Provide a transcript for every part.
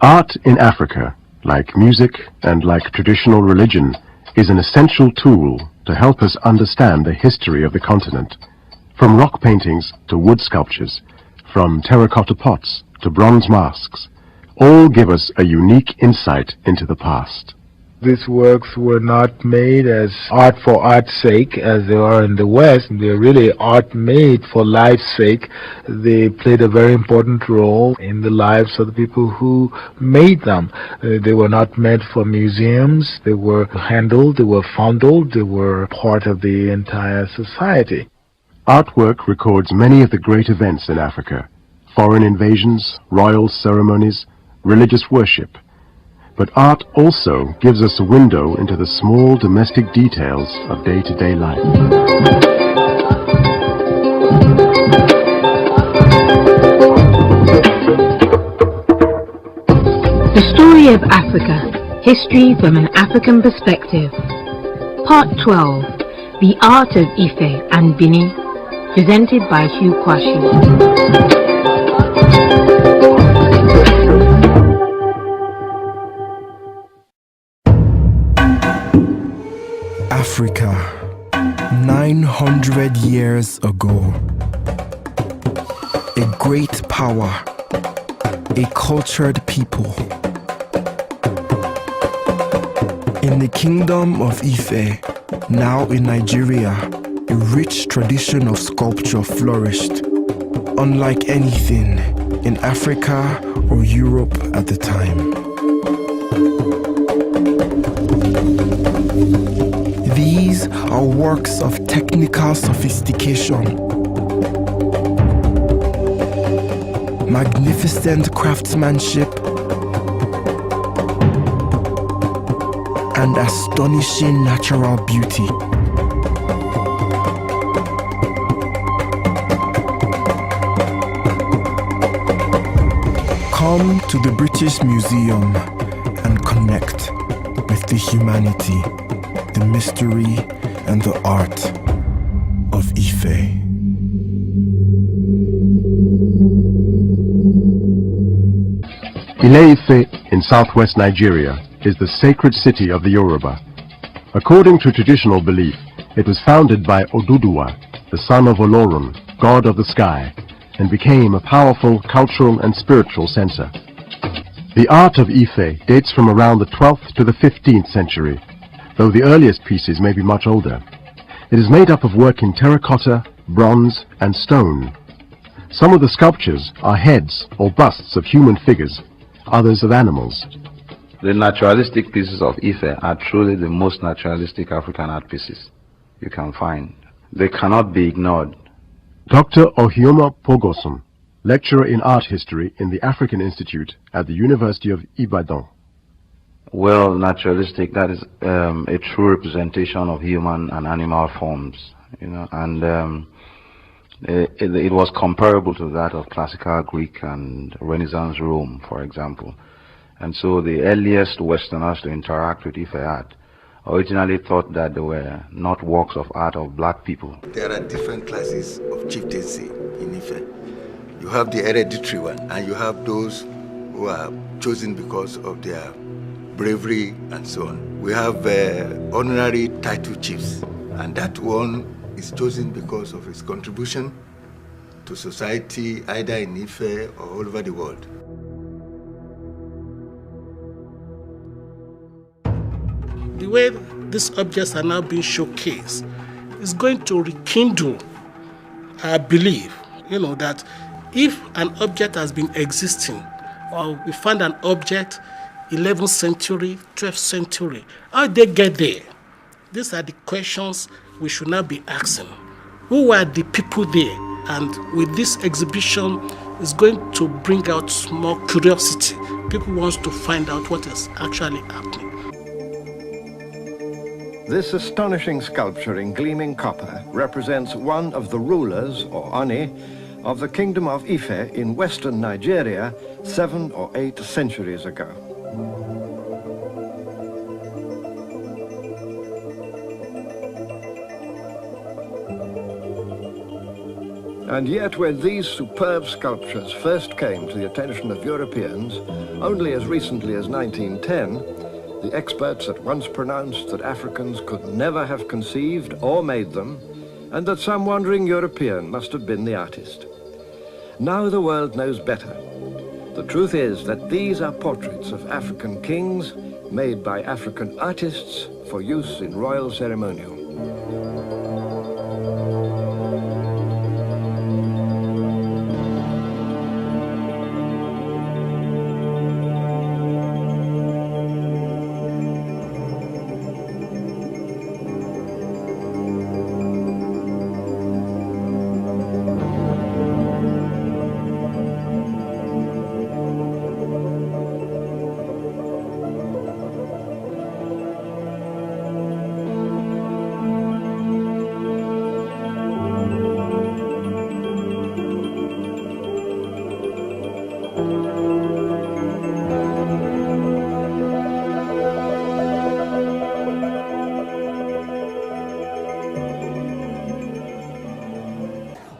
Art in Africa, like music and like traditional religion, is an essential tool to help us understand the history of the continent. From rock paintings to wood sculptures, from terracotta pots to bronze masks, all give us a unique insight into the past. These works were not made as art for art's sake as they are in the West. They're really art made for life's sake. They played a very important role in the lives of the people who made them. They were not meant for museums. They were handled, they were fondled, they were part of the entire society. Artwork records many of the great events in Africa: foreign invasions, royal ceremonies, religious worship. But art also gives us a window into the small domestic details of day-to-day life. The Story of Africa, History from an African Perspective. Part 12, The Art of Ife and Benin, presented by Hugh Kwashi. Africa, 900 years ago. A great power, a cultured people. In the kingdom of Ife, now in Nigeria, a rich tradition of sculpture flourished, unlike anything in Africa or Europe at the time. These are works of technical sophistication, magnificent craftsmanship, and astonishing natural beauty. Come to the British Museum and connect with the humanity, the mystery, and the art of Ife. Ile-Ife in southwest Nigeria is the sacred city of the Yoruba. According to traditional belief, it was founded by Oduduwa, the son of Olorun, god of the sky, and became a powerful cultural and spiritual center. The art of Ife dates from around the 12th to the 15th century, though the earliest pieces may be much older. It is made up of work in terracotta, bronze, and stone. Some of the sculptures are heads or busts of human figures, others of animals. The naturalistic pieces of Ife are truly the most naturalistic African art pieces you can find. They cannot be ignored. Dr. Ohioma Pogoson, lecturer in art history in the African Institute at the University of Ibadan. Well, naturalistic, that is a true representation of human and animal forms, and it was comparable to that of classical Greek and Renaissance Rome, for example. And so the earliest Westerners to interact with Ife art originally thought that they were not works of art of black people. There are different classes of chieftaincy in Ife. You have the hereditary one, and you have those who are chosen because of their bravery and so on. We have honorary title chiefs, and that one is chosen because of his contribution to society, either in Ife or all over the world. The way these objects are now being showcased is going to rekindle our belief, that if an object has been existing, or we find an object 11th century, 12th century, how did they get there? These are the questions we should now be asking. Who were the people there? And with this exhibition, it's going to bring out more curiosity. People want to find out what is actually happening. This astonishing sculpture in gleaming copper represents one of the rulers, or Oni, of the Kingdom of Ife in western Nigeria 7 or 8 centuries ago. And yet when these superb sculptures first came to the attention of Europeans, only as recently as 1910, the experts at once pronounced that Africans could never have conceived or made them, and that some wandering European must have been the artist. Now the world knows better. The truth is that these are portraits of African kings made by African artists for use in royal ceremonial.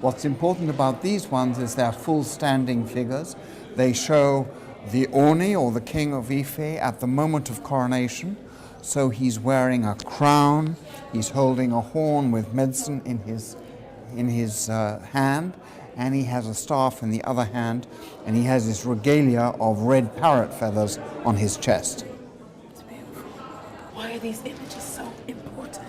What's important about these ones is they're full standing figures. They show the Oni, or the king of Ife, at the moment of coronation. So he's wearing a crown, he's holding a horn with medicine in his hand, and he has a staff in the other hand, and he has this regalia of red parrot feathers on his chest. It's beautiful. Why are these images so important?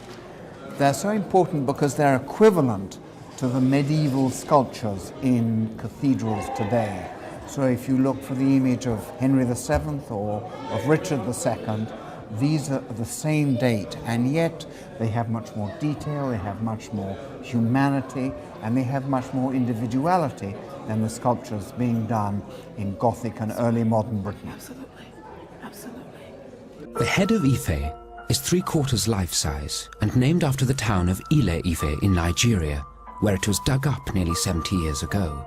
They're so important because they're equivalent to the medieval sculptures in cathedrals today. So if you look for the image of Henry VII or of Richard II, these are the same date, and yet they have much more detail, they have much more humanity, and they have much more individuality than the sculptures being done in Gothic and early modern Britain. Absolutely, absolutely. The head of Ife is 3/4 life-size and named after the town of Ile-Ife in Nigeria, where it was dug up nearly 70 years ago.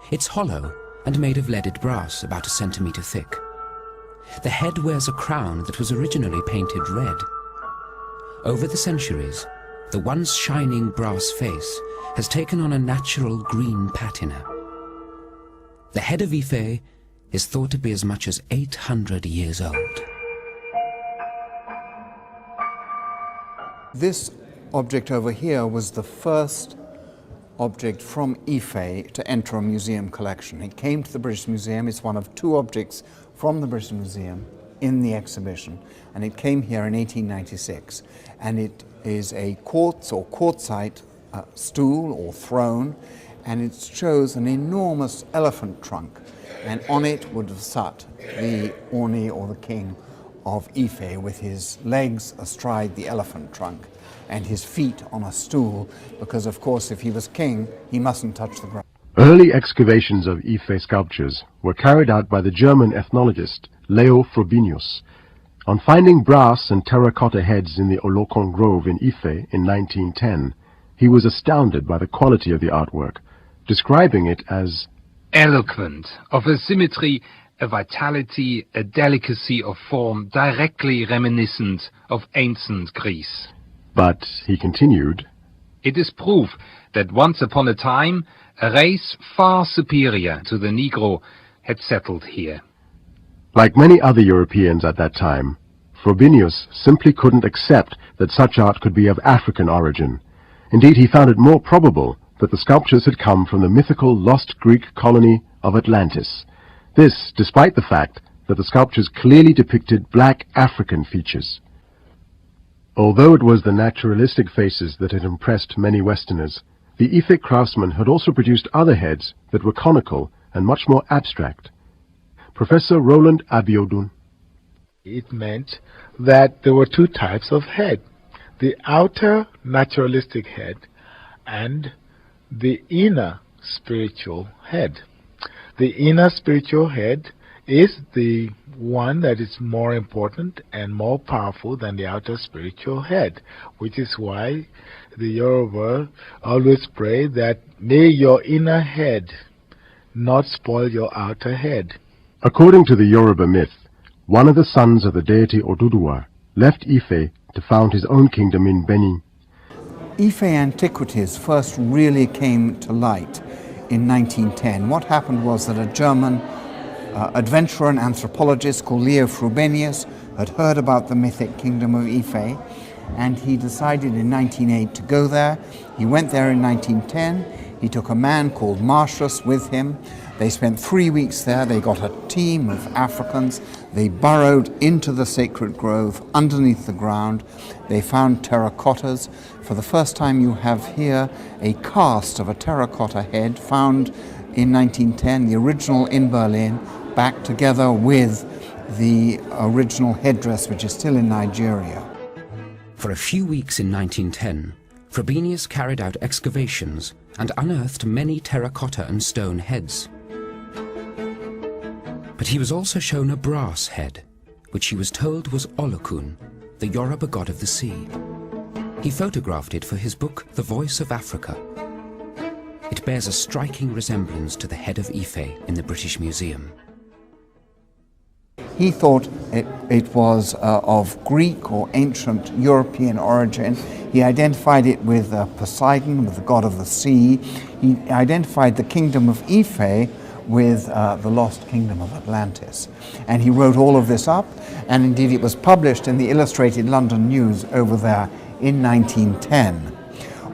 It's hollow and made of leaded brass about 1 centimeter thick. The head wears a crown that was originally painted red. Over the centuries, the once shining brass face has taken on a natural green patina. The head of Ife is thought to be as much as 800 years old. This object over here was the first object from Ife to enter a museum collection. It came to the British Museum. It's one of 2 objects from the British Museum in the exhibition, and it came here in 1896, and it is a quartz or quartzite stool or throne, and it shows an enormous elephant trunk, and on it would have sat the Oni, or the king of Ife, with his legs astride the elephant trunk and his feet on a stool, because of course if he was king he mustn't touch the ground. Early excavations of Ife sculptures were carried out by the German ethnologist Leo Frobenius. On finding brass and terracotta heads in the Olokon Grove in Ife in 1910, he was astounded by the quality of the artwork, describing it as eloquent, of a symmetry, a vitality, a delicacy of form directly reminiscent of ancient Greece. But, he continued, it is proof that once upon a time a race far superior to the Negro had settled here. Like many other Europeans at that time, Frobenius simply couldn't accept that such art could be of African origin. Indeed, he found it more probable that the sculptures had come from the mythical lost Greek colony of Atlantis. This, despite the fact that the sculptures clearly depicted black African features. Although it was the naturalistic faces that had impressed many Westerners, the Ife craftsmen had also produced other heads that were conical and much more abstract. Professor Roland Abiodun. It meant that there were 2 types of head: the outer naturalistic head and the inner spiritual head. The inner spiritual head is the one that is more important and more powerful than the outer spiritual head, which is why the Yoruba always pray that may your inner head not spoil your outer head. According to the Yoruba myth, one of the sons of the deity Oduduwa left Ife to found his own kingdom in Benin. Ife antiquities first really came to light in 1910. What happened was that a German adventurer and anthropologist called Leo Frobenius had heard about the mythic kingdom of Ife, and he decided in 1908 to go there. He went there in 1910. He took a man called Martius with him. They spent 3 weeks there. They got a team of Africans. They burrowed into the sacred grove underneath the ground. They found terracottas. For the first time you have here a cast of a terracotta head found in 1910, the original in Berlin, back together with the original headdress, which is still in Nigeria. For a few weeks in 1910, Frobenius carried out excavations and unearthed many terracotta and stone heads. But he was also shown a brass head, which he was told was Olokun, the Yoruba god of the sea. He photographed it for his book, The Voice of Africa. It bears a striking resemblance to the head of Ife in the British Museum. He thought it was of Greek or ancient European origin. He identified it with Poseidon, with the god of the sea. He identified the kingdom of Ife with the lost kingdom of Atlantis. And he wrote all of this up, and indeed it was published in the Illustrated London News over there in 1910.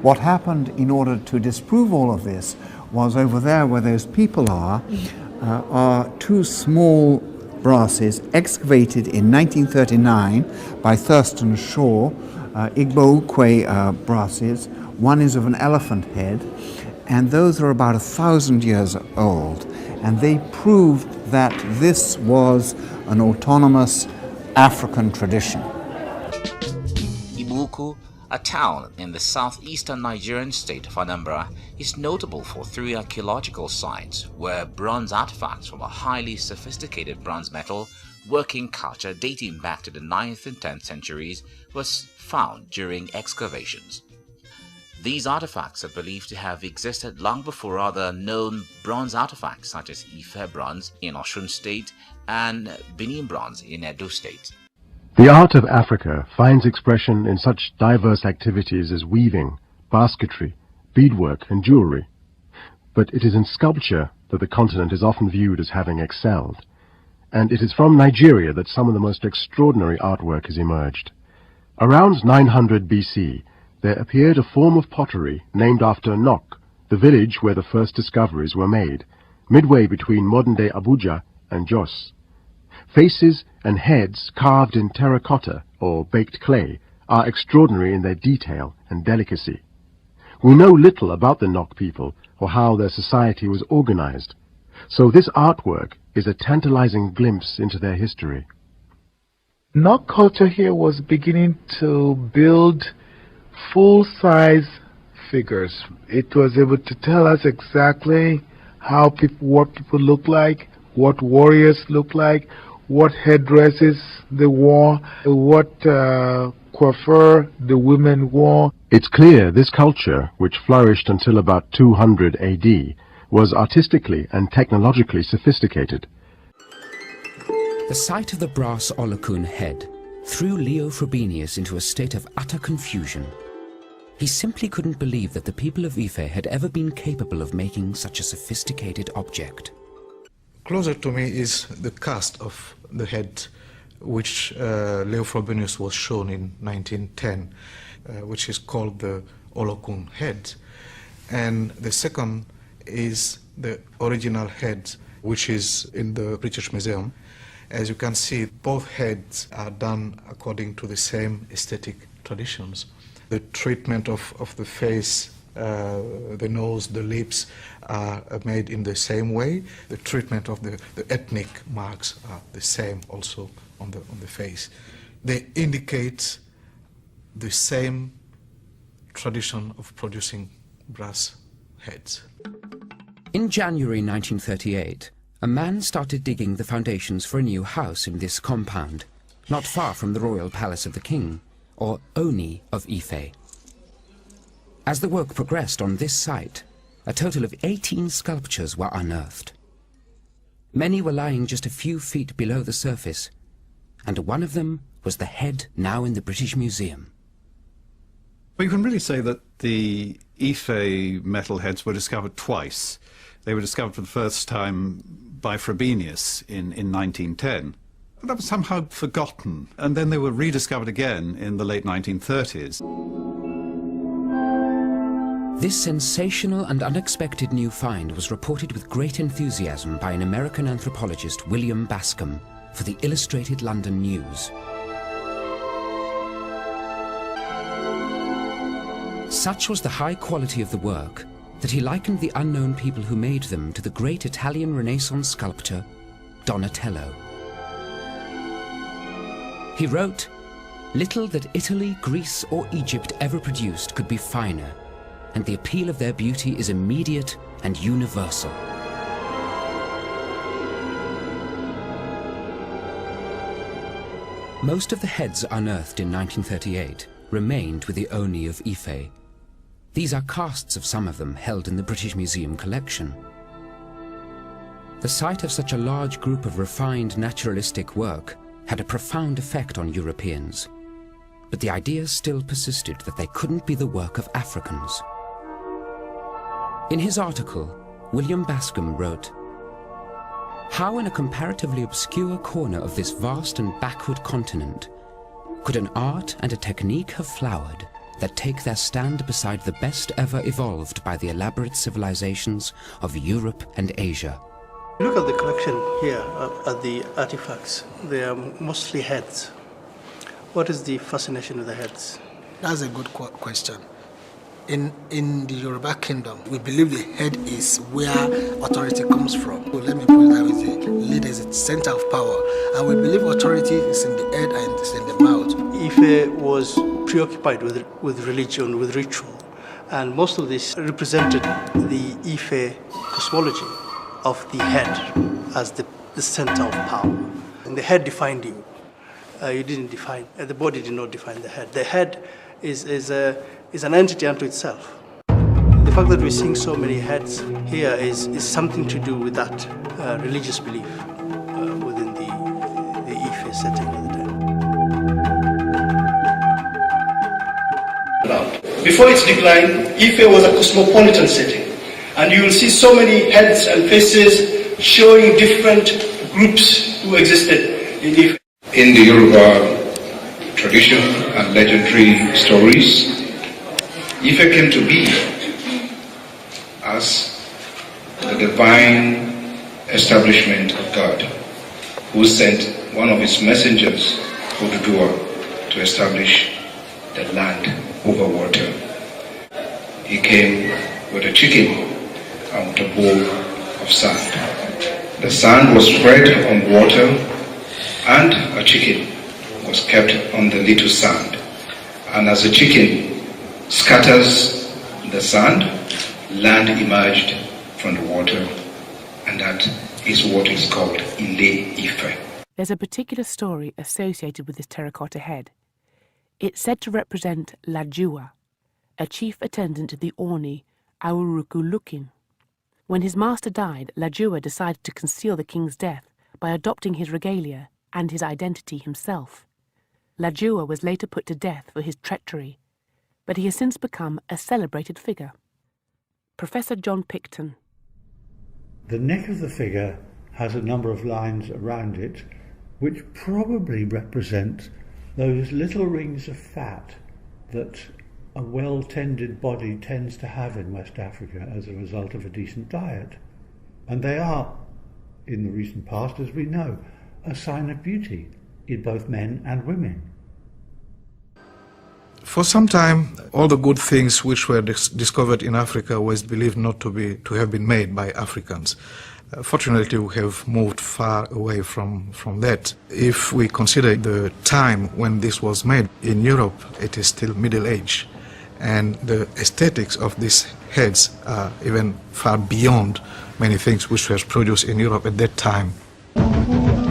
What happened in order to disprove all of this was over there where those people are two small brasses excavated in 1939 by Thurston Shaw, Igbo Ukwe brasses. One is of an elephant head, and those are about 1,000 years old. And they proved that this was an autonomous African tradition. Ibuku, a town in the southeastern Nigerian state of Anambra, is notable for 3 archaeological sites where bronze artifacts from a highly sophisticated bronze metal working culture dating back to the 9th and 10th centuries was found during excavations. These artifacts are believed to have existed long before other known bronze artifacts such as Ife bronze in Osun State and Benin bronze in Edo State. The art of Africa finds expression in such diverse activities as weaving, basketry, beadwork and jewelry. But it is in sculpture that the continent is often viewed as having excelled. And it is from Nigeria that some of the most extraordinary artwork has emerged. Around 900 BC, there appeared a form of pottery named after Nok, the village where the first discoveries were made, midway between modern-day Abuja and Jos. Faces and heads carved in terracotta or baked clay are extraordinary in their detail and delicacy. We know little about the Nok people or how their society was organized, so this artwork is a tantalizing glimpse into their history. Nok culture here was beginning to build full-size figures. It was able to tell us exactly what people look like, what warriors look like, what headdresses they wore, what coiffure the women wore. It's clear this culture, which flourished until about 200 AD, was artistically and technologically sophisticated. The sight of the brass Olokun head threw Leo Frobenius into a state of utter confusion. He simply couldn't believe that the people of Ife had ever been capable of making such a sophisticated object. Closer to me is the cast of the head which Leo Frobenius was shown in 1910, which is called the Olokun head. And the second is the original head, which is in the British Museum. As you can see, both heads are done according to the same aesthetic traditions. The treatment of the face, the nose, the lips are made in the same way. The treatment of the ethnic marks are the same also on the face. They indicate the same tradition of producing brass heads. In January 1938, a man started digging the foundations for a new house in this compound, not far from the royal palace of the king, or Oni of Ife. As the work progressed on this site, a total of 18 sculptures were unearthed. Many were lying just a few feet below the surface, and one of them was the head now in the British Museum. Well, you can really say that the Ife metal heads were discovered twice. They were discovered for the first time by Frobenius in 1910. That was somehow forgotten, and then they were rediscovered again in the late 1930s. This sensational and unexpected new find was reported with great enthusiasm by an American anthropologist, William Bascom, for the Illustrated London News. Such was the high quality of the work that he likened the unknown people who made them to the great Italian Renaissance sculptor, Donatello. He wrote, "Little that Italy, Greece, or Egypt ever produced could be finer, and the appeal of their beauty is immediate and universal." Most of the heads unearthed in 1938 remained with the Oni of Ife. These are casts of some of them held in the British Museum collection. The sight of such a large group of refined naturalistic work had a profound effect on Europeans, but the idea still persisted that they couldn't be the work of Africans. In his article, William Bascom wrote, "How in a comparatively obscure corner of this vast and backward continent could an art and a technique have flowered that take their stand beside the best ever evolved by the elaborate civilizations of Europe and Asia?" Look at the collection here, at the artifacts. They are mostly heads. What is the fascination with the heads? That's a good question. In the Yoruba kingdom, we believe the head is where authority comes from. So let me put it that way, the leader is the center of power. And we believe authority is in the head and it's in the mouth. Ife was preoccupied with religion, with ritual. And most of this represented the Ife cosmology of the head as the center of power. And the head defined you. You didn't define, the body did not define the head. The head is an entity unto itself. The fact that we're seeing so many heads here is something to do with that religious belief within the Ife setting at the time. Before its decline, Ife was a cosmopolitan setting, and you will see so many heads and faces showing different groups who existed in Ife. In the Yoruba tradition and legendary stories, Ife came to be as the divine establishment of God, who sent one of his messengers, Oduduwa, to establish the land over water. He came with a chicken and with a bowl of sand. The sand was spread on water, and a chicken was kept on the little sand. And as the chicken scatters the sand, land emerged from the water, and that is what is called Ile Ife. There's a particular story associated with this terracotta head. It's said to represent Lajua, a chief attendant to the Oni, Aurukulukin. When his master died, Lajua decided to conceal the king's death by adopting his regalia and his identity himself. Lajua was later put to death for his treachery, but he has since become a celebrated figure. Professor John Picton. The neck of the figure has a number of lines around it, which probably represent those little rings of fat that a well-tended body tends to have in West Africa as a result of a decent diet. And they are, in the recent past, as we know, a sign of beauty in both men and women. For some time, all the good things which were discovered in Africa was believed not to have been made by Africans. Fortunately, we have moved far away from that. If we consider the time when this was made in Europe, it is still Middle Age, and the aesthetics of these heads are even far beyond many things which were produced in Europe at that time.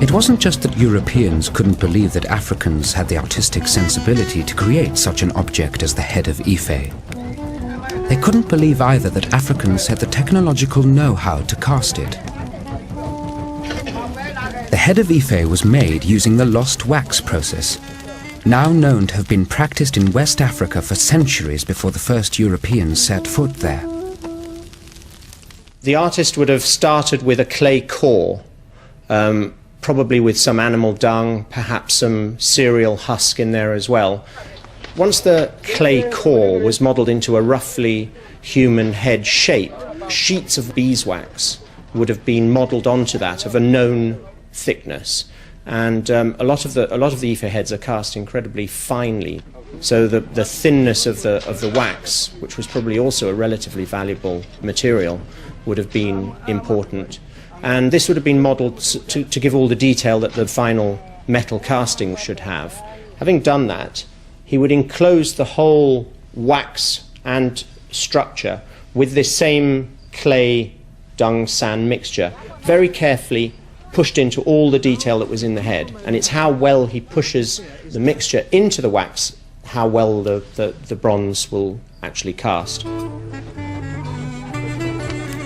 It wasn't just that Europeans couldn't believe that Africans had the artistic sensibility to create such an object as the head of Ife. They couldn't believe either that Africans had the technological know-how to cast it. The head of Ife was made using the lost wax process. now known to have been practiced in West Africa for centuries before the first Europeans set foot there. The artist would have started with a clay core, probably with some animal dung, perhaps some cereal husk in there as well. Once the clay core was modelled into a roughly human head shape, sheets of beeswax would have been modelled onto that of a known thickness. And a lot of the Ife heads are cast incredibly finely, so the thinness of the wax, which was probably also a relatively valuable material, would have been important. And this would have been modelled to give all the detail that the final metal casting should have. Having done that, he would enclose the whole wax and structure with this same clay dung sand mixture, very carefully pushed into all the detail that was in the head. And it's how well he pushes the mixture into the wax, how well the bronze will actually cast.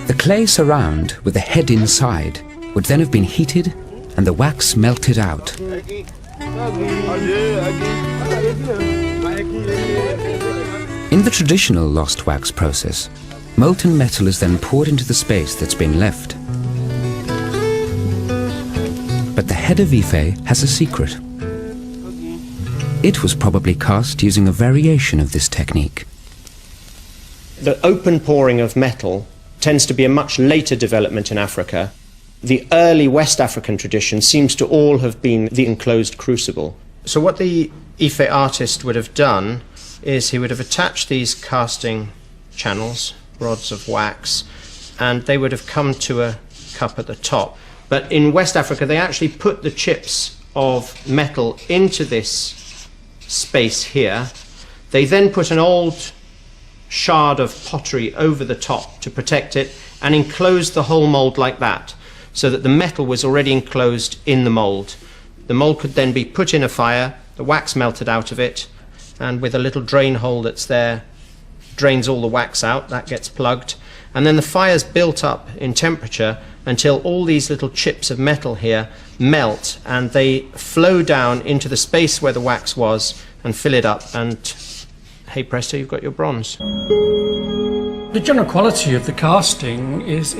The clay surround, with the head inside, would then have been heated and the wax melted out. In the traditional lost wax process, molten metal is then poured into the space that's been left. But the head of Ife has a secret. It was probably cast using a variation of this technique. The open pouring of metal tends to be a much later development in Africa. The early West African tradition seems to all have been the enclosed crucible. So what the Ife artist would have done is he would have attached these casting channels, rods of wax, and they would have come to a cup at the top. But in West Africa, they actually put the chips of metal into this space here. They then put an old shard of pottery over the top to protect it and enclosed the whole mold like that, so that the metal was already enclosed in the mold. The mold could then be put in a fire, the wax melted out of it, and with a little drain hole that's there, drains all the wax out, that gets plugged, and then the fire's built up in temperature until all these little chips of metal here melt and they flow down into the space where the wax was and fill it up, and hey presto, you've got your bronze. The general quality of the casting is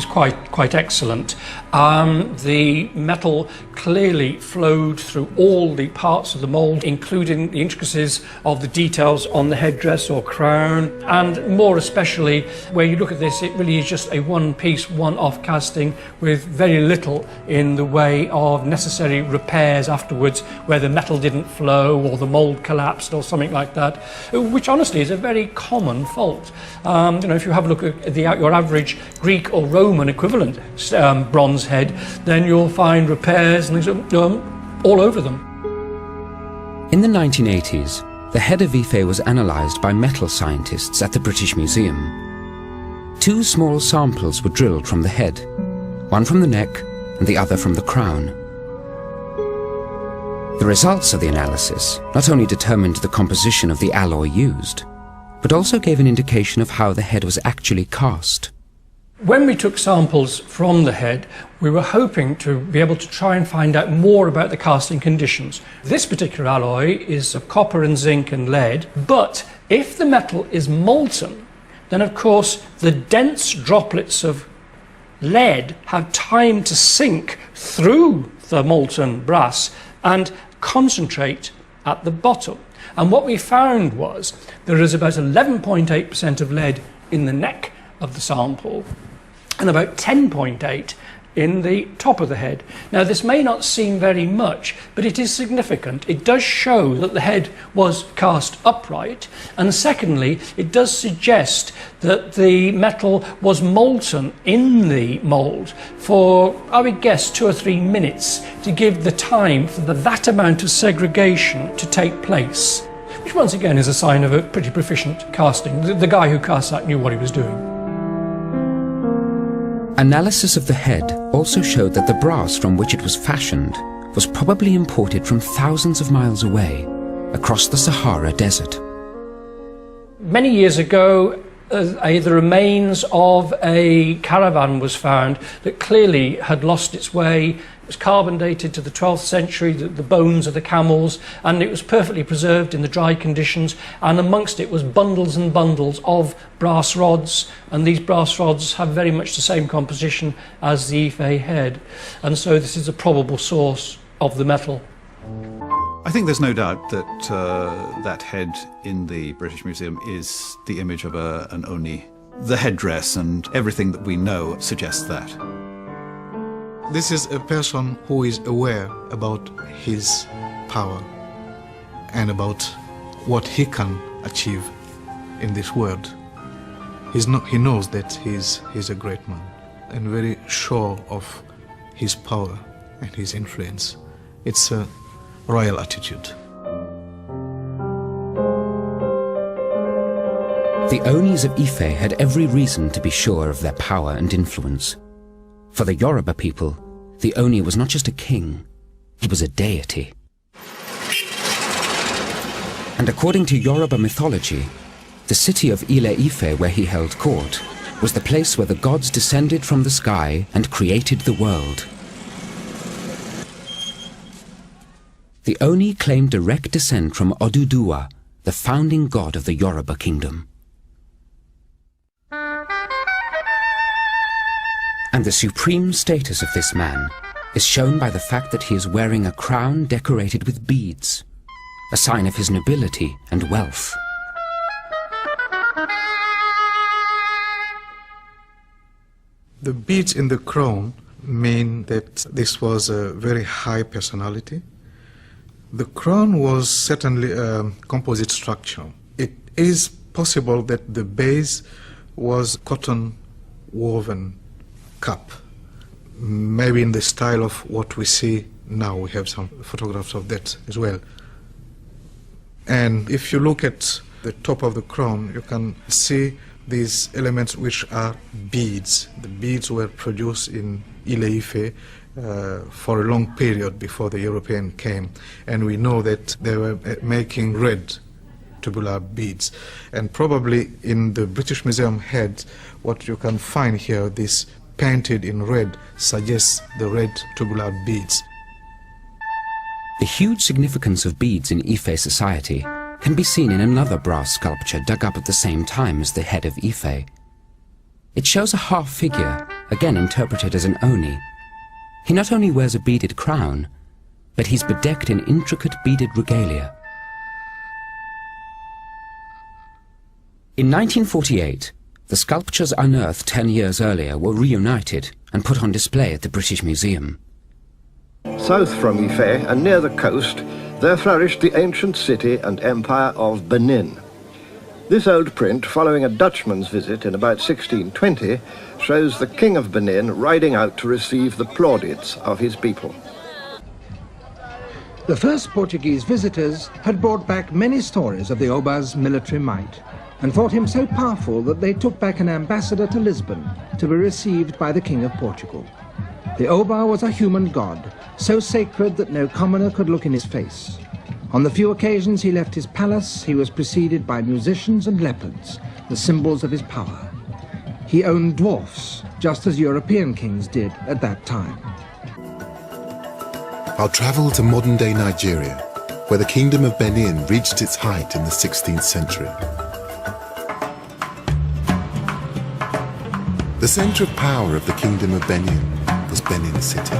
quite excellent. The metal clearly flowed through all the parts of the mould, including the intricacies of the details on the headdress or crown, and more especially where you look at this, it really is just a one-piece, one-off casting with very little in the way of necessary repairs afterwards where the metal didn't flow or the mould collapsed or something like that, which honestly is a very common fault. If you have a look at your average Greek or Roman equivalent bronze head, then you'll find repairs and things all over them. In the 1980s, the head of Ife was analysed by metal scientists at the British Museum. 2 small samples were drilled from the head, one from the neck and the other from the crown. The results of the analysis not only determined the composition of the alloy used, but also gave an indication of how the head was actually cast. When we took samples from the head, we were hoping to be able to try and find out more about the casting conditions. This particular alloy is of copper and zinc and lead, but if the metal is molten, then of course the dense droplets of lead have time to sink through the molten brass and concentrate at the bottom. And what we found was there is about 11.8% of lead in the neck of the sample and about 10.8 in the top of the head. Now this may not seem very much, but it is significant. It does show that the head was cast upright, and secondly, it does suggest that the metal was molten in the mould for, I would guess, 2 or 3 minutes to give the time for that amount of segregation to take place, which once again is a sign of a pretty proficient casting. The guy who cast that knew what he was doing. Analysis of the head also showed that the brass from which it was fashioned was probably imported from thousands of miles away, across the Sahara Desert. Many years ago, the remains of a caravan was found that clearly had lost its way. It was carbon dated to the 12th century, the bones of the camels, and it was perfectly preserved in the dry conditions, and amongst it was bundles and bundles of brass rods, and these brass rods have very much the same composition as the Ife head, and so this is a probable source of the metal. I think there's no doubt that that head in the British Museum is the image of an Oni. The headdress and everything that we know suggests that. This is a person who is aware about his power and about what he can achieve in this world. He knows that he's a great man and very sure of his power and his influence. It's a royal attitude. The Onis of Ife had every reason to be sure of their power and influence. For the Yoruba people, the Oni was not just a king, he was a deity. And according to Yoruba mythology, the city of Ile-Ife, where he held court, was the place where the gods descended from the sky and created the world. The Oni claimed direct descent from Oduduwa, the founding god of the Yoruba kingdom. And the supreme status of this man is shown by the fact that he is wearing a crown decorated with beads, a sign of his nobility and wealth. The beads in the crown mean that this was a very high personality. The crown was certainly a composite structure. It is possible that the base was cotton woven cap, maybe in the style of what we see now. We have some photographs of that as well. And if you look at the top of the crown, you can see these elements which are beads. The beads were produced in Ile-Ife for a long period before the European came, and we know that they were making red tubular beads. And probably in the British Museum head, what you can find here, this painted in red, suggests the red tubular beads. The huge significance of beads in Ife society can be seen in another brass sculpture dug up at the same time as the head of Ife. It shows a half figure, again interpreted as an Oni. He not only wears a beaded crown, but he's bedecked in intricate beaded regalia. In 1948, the sculptures unearthed 10 years earlier were reunited and put on display at the British Museum. South from Ife and near the coast, there flourished the ancient city and empire of Benin. This old print, following a Dutchman's visit in about 1620, shows the King of Benin riding out to receive the plaudits of his people. The first Portuguese visitors had brought back many stories of the Oba's military might, and thought him so powerful that they took back an ambassador to Lisbon to be received by the King of Portugal. The Oba was a human god, so sacred that no commoner could look in his face. On the few occasions he left his palace, he was preceded by musicians and leopards, the symbols of his power. He owned dwarfs, just as European kings did at that time. I'll travel to modern-day Nigeria, where the Kingdom of Benin reached its height in the 16th century. The center of power of the Kingdom of Benin was Benin City.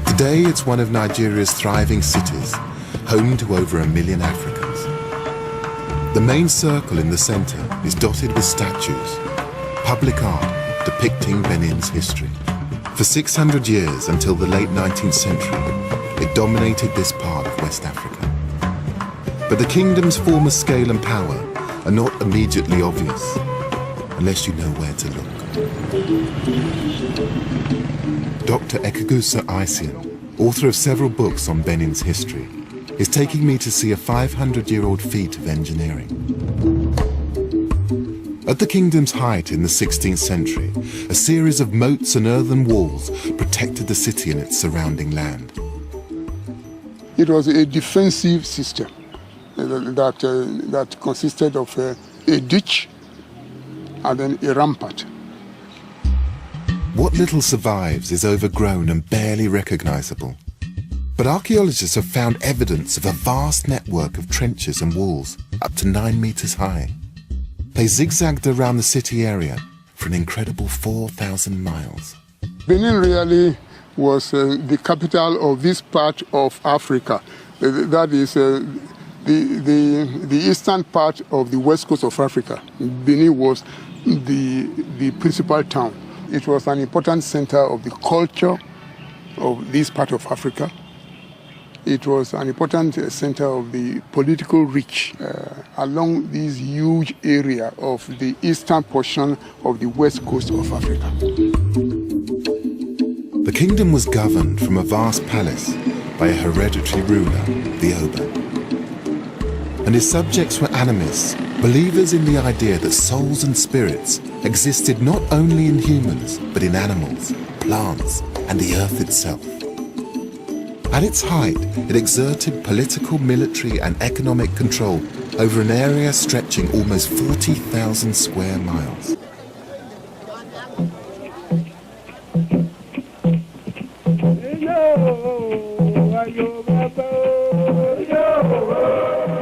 Today it's one of Nigeria's thriving cities, home to over 1 million Africans. The main circle in the center is dotted with statues, public art depicting Benin's history. For 600 years, until the late 19th century, it dominated this part of West Africa. But the kingdom's former scale and power are not immediately obvious, unless you know where to look. Dr. Ekagusa Isian, author of several books on Benin's history, is taking me to see a 500-year-old feat of engineering. At the kingdom's height in the 16th century, a series of moats and earthen walls protected the city and its surrounding land. It was a defensive system that consisted of a ditch and then a rampart. What little survives is overgrown and barely recognizable. But archaeologists have found evidence of a vast network of trenches and walls, up to 9 meters high. They zigzagged around the city area for an incredible 4,000 miles. Benin really was the capital of this part of Africa. That is the eastern part of the west coast of Africa. Benin was the principal town. It was an important center of the culture of this part of Africa. It was an important center of the political reach along this huge area of the eastern portion of the west coast of Africa. The kingdom was governed from a vast palace by a hereditary ruler, the Oba. And his subjects were animists, believers in the idea that souls and spirits existed not only in humans, but in animals, plants, and the earth itself. At its height, it exerted political, military, and economic control over an area stretching almost 40,000 square miles.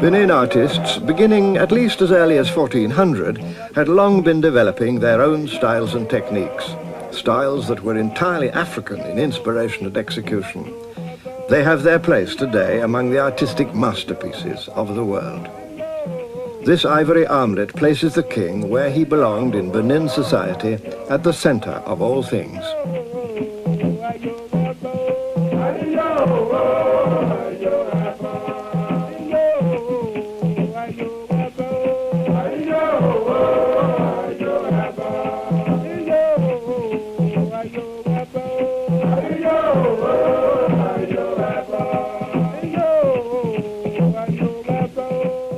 Benin artists, beginning at least as early as 1400, had long been developing their own styles and techniques, styles that were entirely African in inspiration and execution. They have their place today among the artistic masterpieces of the world. This ivory armlet places the king where he belonged in Benin society, at the center of all things.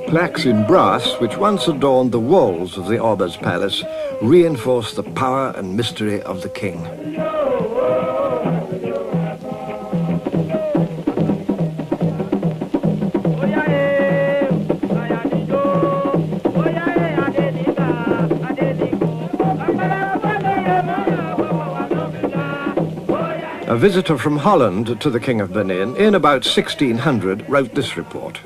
Plaques in brass, which once adorned the walls of the Oba's palace, reinforce the power and mystery of the king. A visitor from Holland to the King of Benin in about 1600 wrote this report.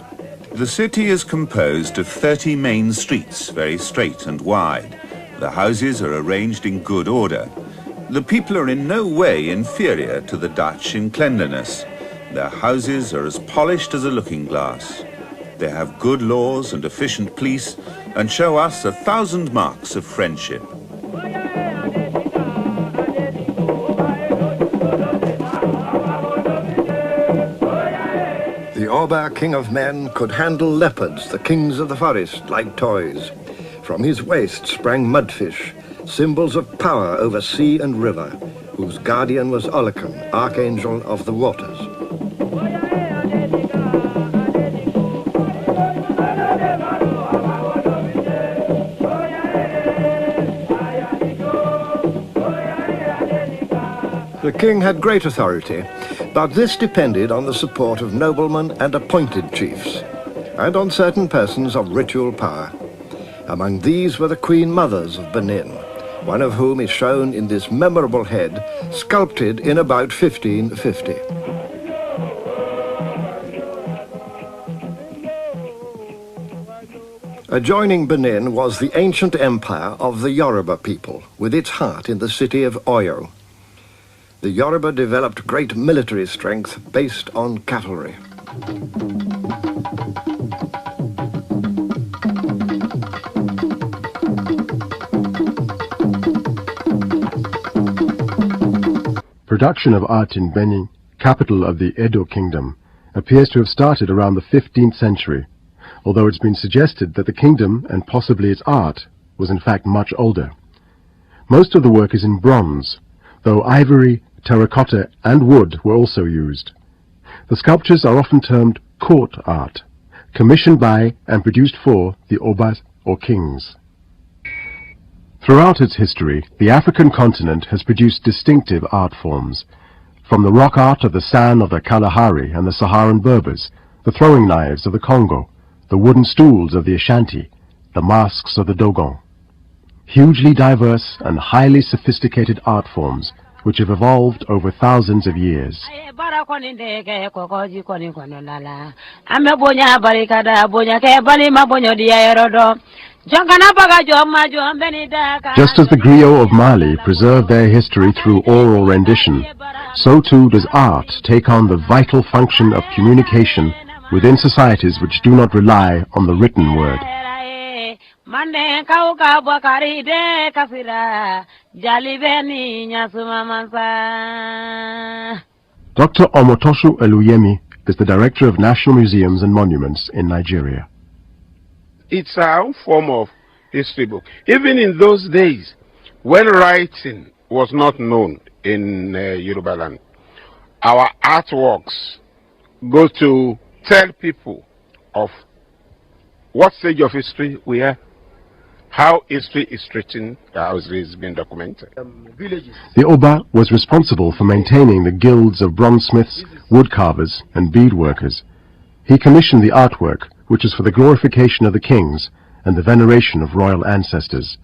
The city is composed of 30 main streets, very straight and wide. The houses are arranged in good order. The people are in no way inferior to the Dutch in cleanliness. Their houses are as polished as a looking glass. They have good laws and efficient police and show us 1,000 marks of friendship. The Oba, king of men, could handle leopards, the kings of the forest, like toys. From his waist sprang mudfish, symbols of power over sea and river, whose guardian was Olokun, archangel of the waters. The king had great authority, but this depended on the support of noblemen and appointed chiefs, and on certain persons of ritual power. Among these were the Queen Mothers of Benin, one of whom is shown in this memorable head, sculpted in about 1550. Adjoining Benin was the ancient empire of the Yoruba people, with its heart in the city of Oyo. The Yoruba developed great military strength based on cavalry. Production of art in Benin, capital of the Edo Kingdom, appears to have started around the 15th century, although it's been suggested that the kingdom, and possibly its art, was in fact much older. Most of the work is in bronze, though ivory, terracotta and wood were also used. The sculptures are often termed court art, commissioned by and produced for the Obas or kings. Throughout its history, the African continent has produced distinctive art forms, from the rock art of the San of the Kalahari and the Saharan Berbers, the throwing knives of the Congo, the wooden stools of the Ashanti, the masks of the Dogon. hugely diverse and highly sophisticated art forms which have evolved over thousands of years. Just as the griots of Mali preserve their history through oral rendition, so too does art take on the vital function of communication within societies which do not rely on the written word. Dr. Omotoshu Eluyemi is the Director of National Museums and Monuments in Nigeria. It's our own form of history book. Even in those days, when writing was not known in Yoruba land, our artworks go to tell people of what stage of history we are, how history is written, how history is being documented. The Oba was responsible for maintaining the guilds of bronzesmiths, woodcarvers and beadworkers. He commissioned the artwork, which is for the glorification of the kings and the veneration of royal ancestors.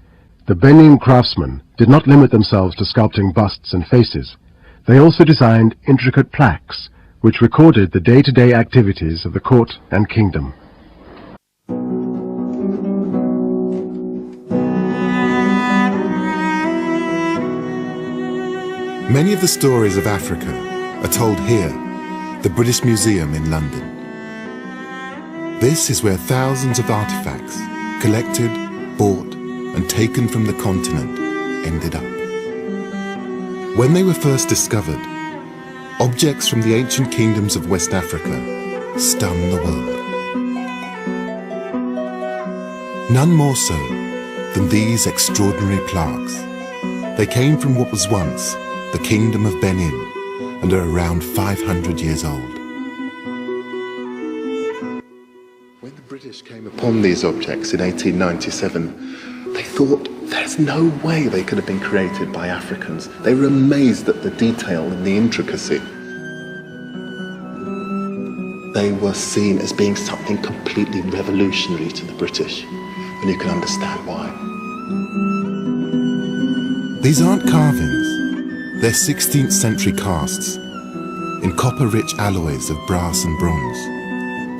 The Benin craftsmen did not limit themselves to sculpting busts and faces. They also designed intricate plaques, which recorded the day-to-day activities of the court and kingdom. Many of the stories of Africa are told here, the British Museum in London. This is where thousands of artifacts, collected, bought, and taken from the continent, ended up. When they were first discovered, objects from the ancient kingdoms of West Africa stunned the world. None more so than these extraordinary plaques. They came from what was once the Kingdom of Benin and are around 500 years old. When the British came upon these objects in 1897, they thought there's no way they could have been created by Africans. They were amazed at the detail and the intricacy. They were seen as being something completely revolutionary to the British, and you can understand why. These aren't carvings. They're 16th century casts in copper-rich alloys of brass and bronze.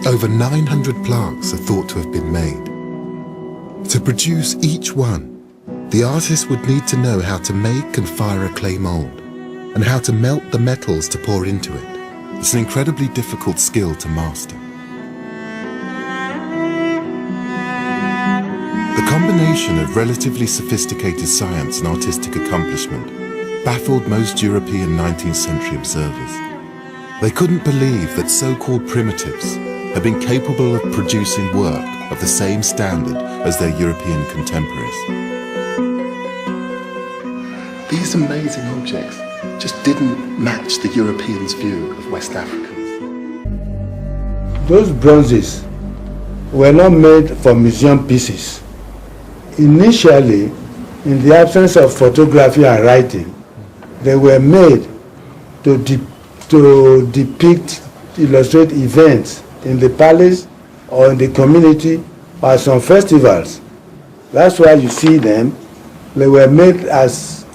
Over 900 plaques are thought to have been made. To produce each one, the artist would need to know how to make and fire a clay mold, and how to melt the metals to pour into it. It's an incredibly difficult skill to master. The combination of relatively sophisticated science and artistic accomplishment baffled most European 19th century observers. They couldn't believe that so-called primitives had been capable of producing work of the same standard as their European contemporaries. These amazing objects just didn't match the Europeans' view of West Africans. Those bronzes were not made for museum pieces. Initially, in the absence of photography and writing, they were made to depict, illustrate events in the palace or in the community or some festivals. That's why you see them. They were made as,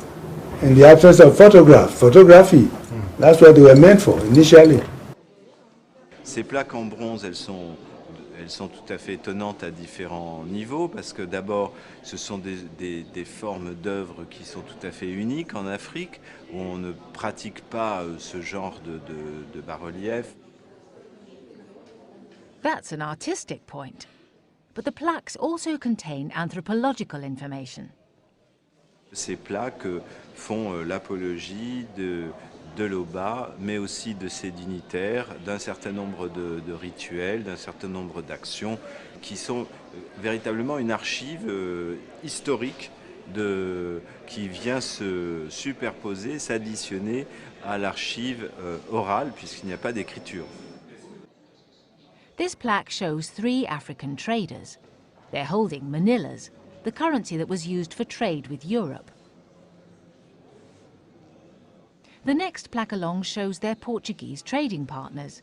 in the absence of photography. That's what they were meant for initially. Ces plaques en bronze, elles sont tout à fait étonnantes à différents niveaux, parce que d'abord, ce sont des formes d'œuvres qui sont tout à fait uniques en Afrique, où on ne pratique pas ce genre de bas-relief. That's an artistic point, but the plaques also contain anthropological information. Ces plaques font l'apologie de l'Oba, mais aussi de ses dignitaires, d'un certain nombre de rituels, d'un certain nombre d'actions, qui sont véritablement une archive historique qui vient se superposer, s'additionner à l'archive orale, puisqu'il n'y a pas d'écriture. This plaque shows 3 African traders. They're holding manillas, the currency that was used for trade with Europe. The next plaque along shows their Portuguese trading partners,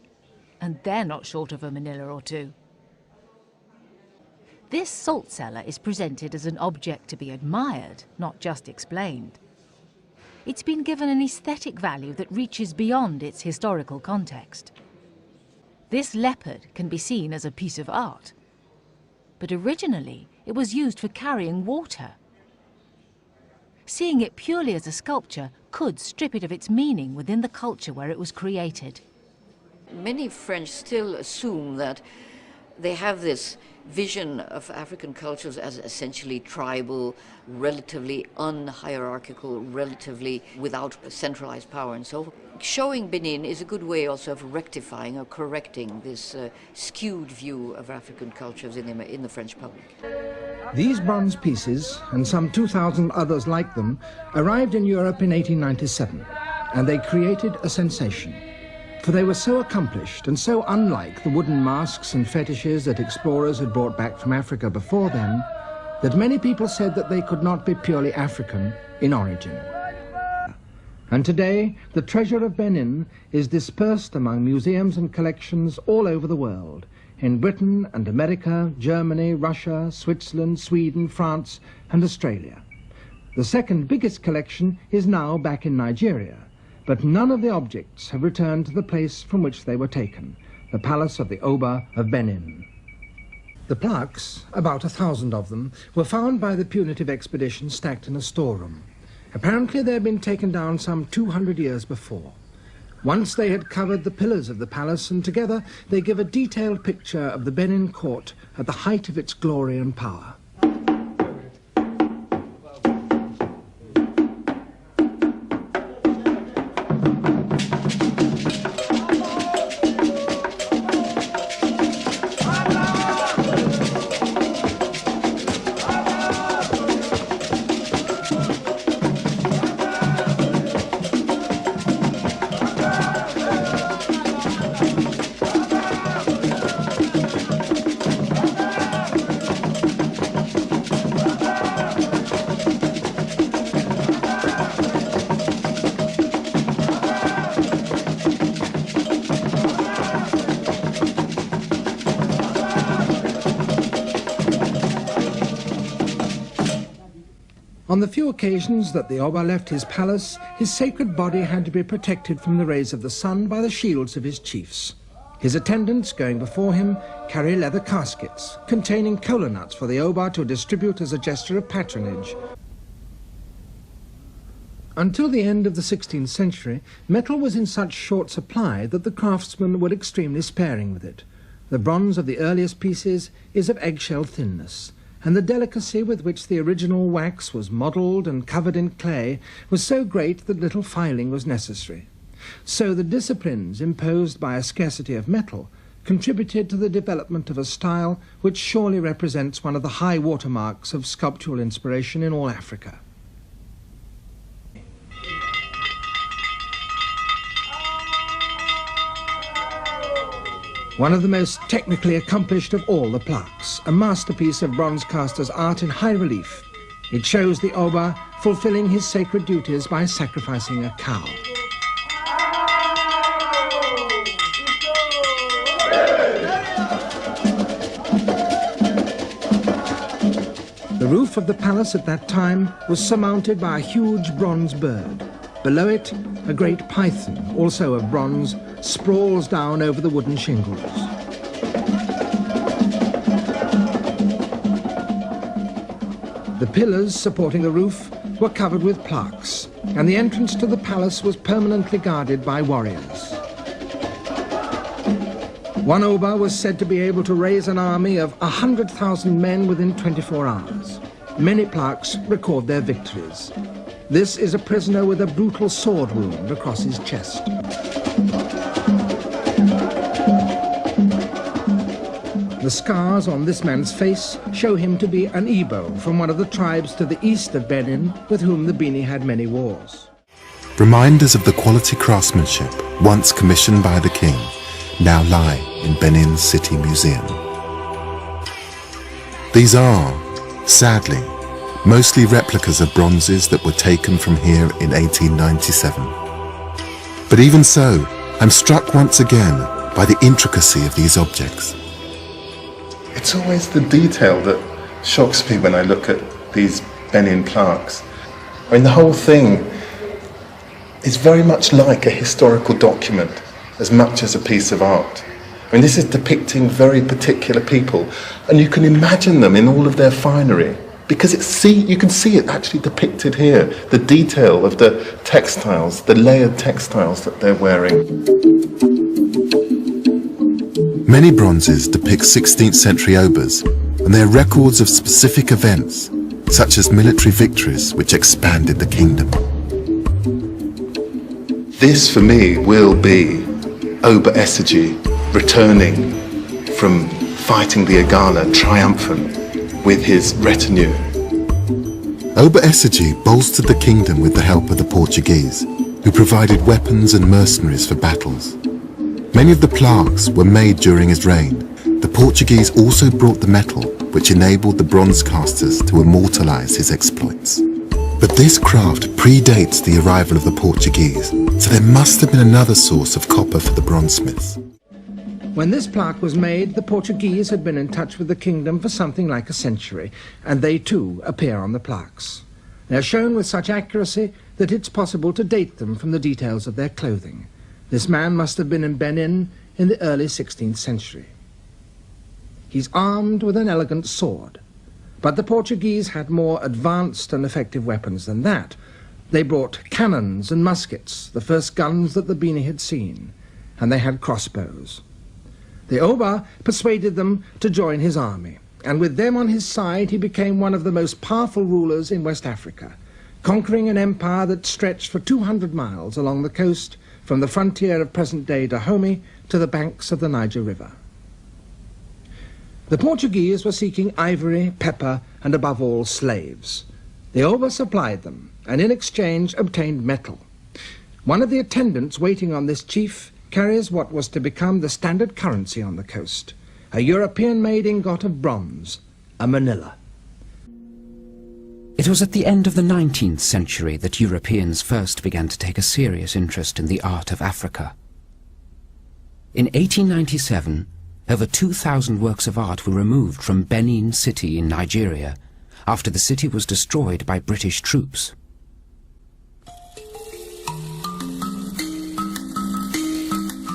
and they're not short of a manila or two. This salt cellar is presented as an object to be admired, not just explained. It's been given an aesthetic value that reaches beyond its historical context. This leopard can be seen as a piece of art, but originally it was used for carrying water. Seeing it purely as a sculpture could strip it of its meaning within the culture where it was created. Many French still assume that they have this vision of African cultures as essentially tribal, relatively unhierarchical, relatively without centralized power and so forth. Showing Benin is a good way also of rectifying or correcting this skewed view of African cultures in the French public. These bronze pieces, and some 2,000 others like them, arrived in Europe in 1897, and they created a sensation. For they were so accomplished and so unlike the wooden masks and fetishes that explorers had brought back from Africa before them, that many people said that they could not be purely African in origin. And today, the treasure of Benin is dispersed among museums and collections all over the world, in Britain and America, Germany, Russia, Switzerland, Sweden, France, and Australia. The second biggest collection is now back in Nigeria, but none of the objects have returned to the place from which they were taken, the palace of the Oba of Benin. The plaques, about 1,000 of them, were found by the punitive expedition stacked in a storeroom. Apparently they had been taken down some 200 years before. Once they had covered the pillars of the palace, and together they give a detailed picture of the Benin court at the height of its glory and power. On the few occasions that the Oba left his palace, his sacred body had to be protected from the rays of the sun by the shields of his chiefs. His attendants, going before him, carry leather caskets containing kola nuts for the Oba to distribute as a gesture of patronage. Until the end of the 16th century, metal was in such short supply that the craftsmen were extremely sparing with it. The bronze of the earliest pieces is of eggshell thinness, and the delicacy with which the original wax was modelled and covered in clay was so great that little filing was necessary. So the disciplines imposed by a scarcity of metal contributed to the development of a style which surely represents one of the high watermarks of sculptural inspiration in all Africa. One of the most technically accomplished of all the plaques, a masterpiece of bronze caster's art in high relief. It shows the Oba fulfilling his sacred duties by sacrificing a cow. The roof of the palace at that time was surmounted by a huge bronze bird. Below it, a great python, also of bronze, sprawls down over the wooden shingles. The pillars supporting the roof were covered with plaques, and the entrance to the palace was permanently guarded by warriors. One Oba was said to be able to raise an army of 100,000 men within 24 hours. Many plaques record their victories. This is a prisoner with a brutal sword wound across his chest. The scars on this man's face show him to be an Igbo from one of the tribes to the east of Benin with whom the Bini had many wars. Reminders of the quality craftsmanship once commissioned by the king now lie in Benin's City Museum. These are, sadly, mostly replicas of bronzes that were taken from here in 1897. But even so, I'm struck once again by the intricacy of these objects. It It's always the detail that shocks me when I look at these Benin plaques. I mean, the whole thing is very much like a historical document as much as a piece of art. I mean, this is depicting very particular people, and you can imagine them in all of their finery, because you can see it actually depicted here, the detail of the textiles, the layered textiles that they're wearing. Many bronzes depict 16th century obas, and they are records of specific events, such as military victories which expanded the kingdom. This, for me, will be Oba Essegie returning from fighting the Agala triumphant with his retinue. Oba Essegie bolstered the kingdom with the help of the Portuguese, who provided weapons and mercenaries for battles. Many of the plaques were made during his reign. The Portuguese also brought the metal, which enabled the bronze casters to immortalize his exploits. But this craft predates the arrival of the Portuguese, so there must have been another source of copper for the bronzesmiths. When this plaque was made, the Portuguese had been in touch with the kingdom for something like a century, and they too appear on the plaques. They're shown with such accuracy that it's possible to date them from the details of their clothing. This man must have been in Benin in the early 16th century. He's armed with an elegant sword, but the Portuguese had more advanced and effective weapons than that. They brought cannons and muskets, the first guns that the Bini had seen, and they had crossbows. The Oba persuaded them to join his army, and with them on his side he became one of the most powerful rulers in West Africa, conquering an empire that stretched for 200 miles along the coast from the frontier of present-day Dahomey to the banks of the Niger River. The Portuguese were seeking ivory, pepper, and above all, slaves. The Oba supplied them, and in exchange obtained metal. One of the attendants waiting on this chief carries what was to become the standard currency on the coast, a European-made ingot of bronze, a manila. It was at the end of the 19th century that Europeans first began to take a serious interest in the art of Africa. In 1897, over 2,000 works of art were removed from Benin City in Nigeria after the city was destroyed by British troops.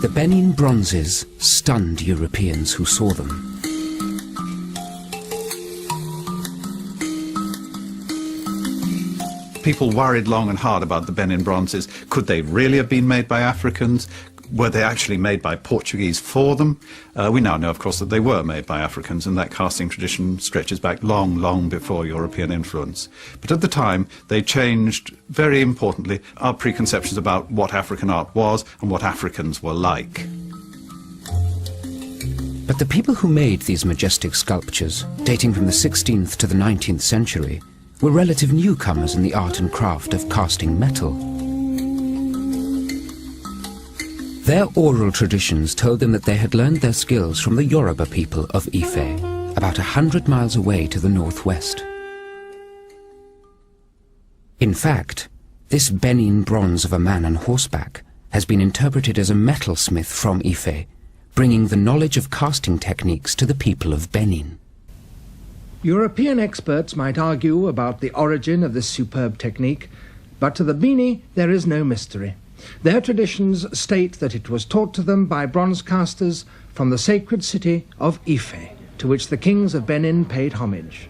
The Benin bronzes stunned Europeans who saw them. People worried long and hard about the Benin bronzes. Could they really have been made by Africans? Were they actually made by Portuguese for them? We now know, of course, that they were made by Africans, and that casting tradition stretches back long, long before European influence. But at the time, they changed, very importantly, our preconceptions about what African art was and what Africans were like. But the people who made these majestic sculptures, dating from the 16th to the 19th century, were relative newcomers in the art and craft of casting metal. Their oral traditions told them that they had learned their skills from the Yoruba people of Ife, about 100 miles away to the northwest. In fact, this Benin bronze of a man on horseback has been interpreted as a metalsmith from Ife, bringing the knowledge of casting techniques to the people of Benin. European experts might argue about the origin of this superb technique, but to the Bini there is no mystery. Their traditions state that it was taught to them by bronze casters from the sacred city of Ife, to which the kings of Benin paid homage.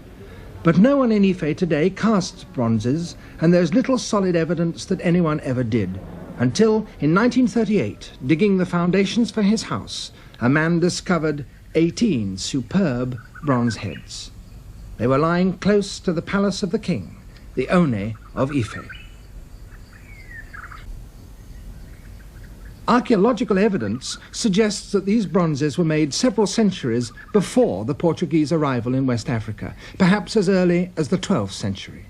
But no one in Ife today casts bronzes, and there's little solid evidence that anyone ever did, until in 1938, digging the foundations for his house, a man discovered 18 superb bronze heads. They were lying close to the palace of the king, the One of Ife. Archaeological evidence suggests that these bronzes were made several centuries before the Portuguese arrival in West Africa, perhaps as early as the 12th century.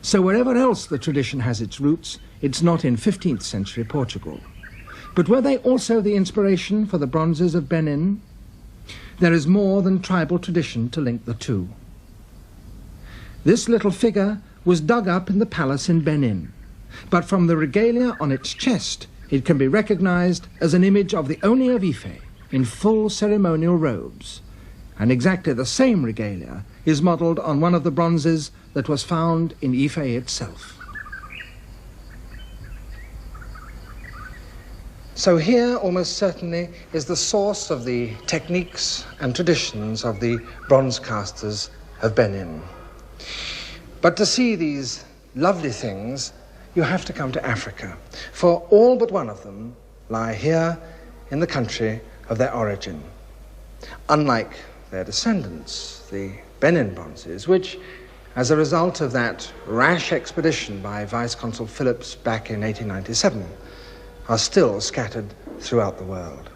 So wherever else the tradition has its roots, it's not in 15th century Portugal. But were they also the inspiration for the bronzes of Benin? There is more than tribal tradition to link the two. This little figure was dug up in the palace in Benin, but from the regalia on its chest, it can be recognized as an image of the One of Ife in full ceremonial robes. and exactly the same regalia is modelled on one of the bronzes that was found in Ife itself. So here, almost certainly, is the source of the techniques and traditions of the bronze casters of Benin. But to see these lovely things, you have to come to Africa, for all but one of them lie here in the country of their origin. Unlike their descendants, the Benin bronzes, which, as a result of that rash expedition by Vice-Consul Phillips back in 1897, are still scattered throughout the world.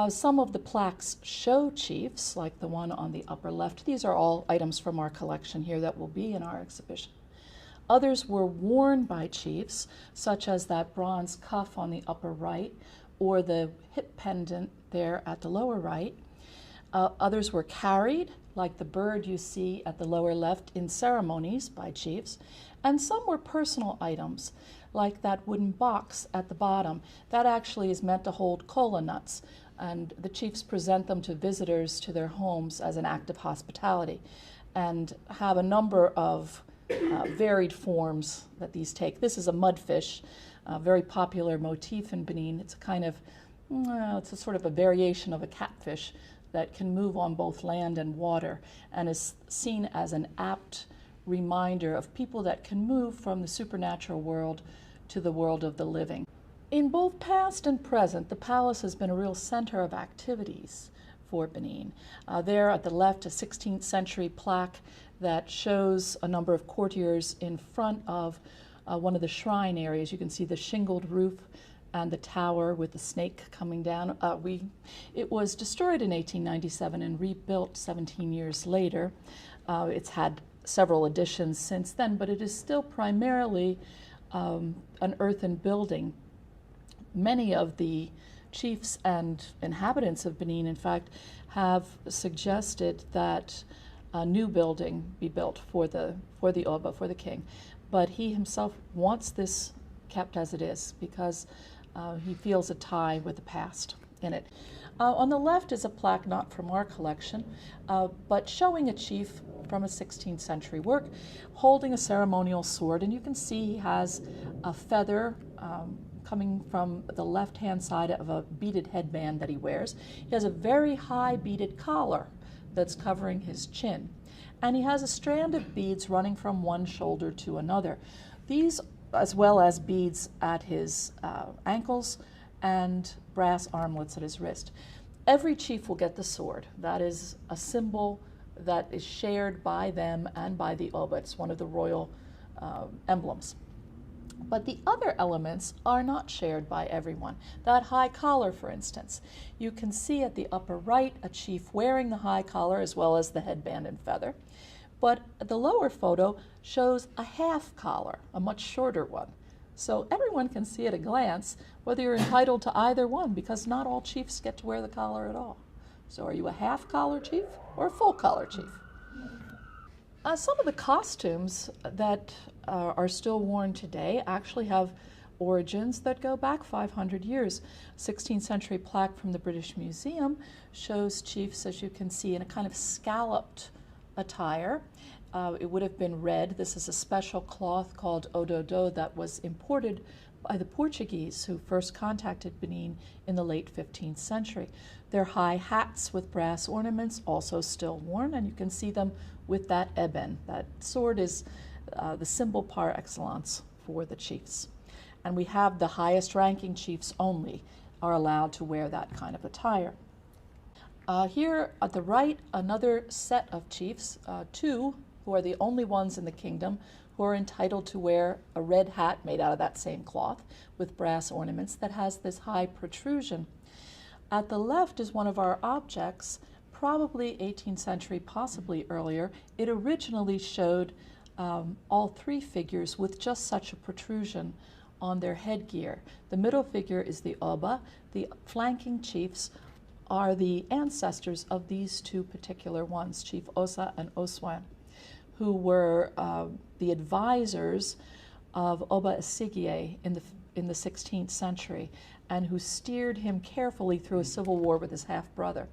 Some of the plaques show chiefs, like the one on the upper left. These are all items from our collection here that will be in our exhibition. Others were worn by chiefs, such as that bronze cuff on the upper right, or the hip pendant there at the lower right. Others were carried, like the bird you see at the lower left, in ceremonies by chiefs. And some were personal items, like that wooden box at the bottom. That actually is meant to hold kola nuts, and the chiefs present them to visitors to their homes as an act of hospitality, and have a number of varied forms that these take. This is a mudfish, a very popular motif in Benin. It's a kind of, it's a sort of a variation of a catfish that can move on both land and water, and is seen as an apt reminder of people that can move from the supernatural world to the world of the living. In both past and present, the palace has been a real center of activities for Benin. There at the left, a 16th century plaque that shows a number of courtiers in front of one of the shrine areas. You can see the shingled roof and the tower with the snake coming down. It was destroyed in 1897 and rebuilt 17 years later. It's had several additions since then, but it is still primarily an earthen building. Many of the chiefs and inhabitants of Benin, in fact, have suggested that a new building be built for the Oba, for the king. But he himself wants this kept as it is because he feels a tie with the past in it. On the left is a plaque not from our collection, but showing a chief from a 16th century work holding a ceremonial sword, and you can see he has a feather coming from the left-hand side of a beaded headband that he wears. He has a very high beaded collar that's covering his chin, and he has a strand of beads running from one shoulder to another. These, as well as beads at his ankles and brass armlets at his wrist. Every chief will get the sword. That is a symbol that is shared by them and by the Oba. It's one of the royal emblems. But the other elements are not shared by everyone. That high collar, for instance. You can see at the upper right a chief wearing the high collar as well as the headband and feather. But the lower photo shows a half collar, a much shorter one. So everyone can see at a glance whether you're entitled to either one, because not all chiefs get to wear the collar at all. So are you a half collar chief or a full collar chief? Some of the costumes that are still worn today actually have origins that go back 500 years. 16th century plaque from the British Museum shows chiefs, as you can see, in a kind of scalloped attire. It would have been red. This is a special cloth called ododo that was imported by the Portuguese who first contacted Benin in the late 15th century. Their high hats with brass ornaments also still worn, and you can see them with that eben. That sword is the symbol par excellence for the chiefs. And we have the highest ranking chiefs only are allowed to wear that kind of attire. Here at the right, another set of chiefs, two who are the only ones in the kingdom who are entitled to wear a red hat made out of that same cloth with brass ornaments that has this high protrusion. At the left is one of our objects, probably 18th century, possibly earlier. It originally showed all three figures with just such a protrusion on their headgear. The middle figure is the Oba. The flanking chiefs are the ancestors of these two particular ones, Chief Osa and Oswan, who were the advisors of Oba Esigie in the 16th century, and who steered him carefully through a civil war with his half-brother.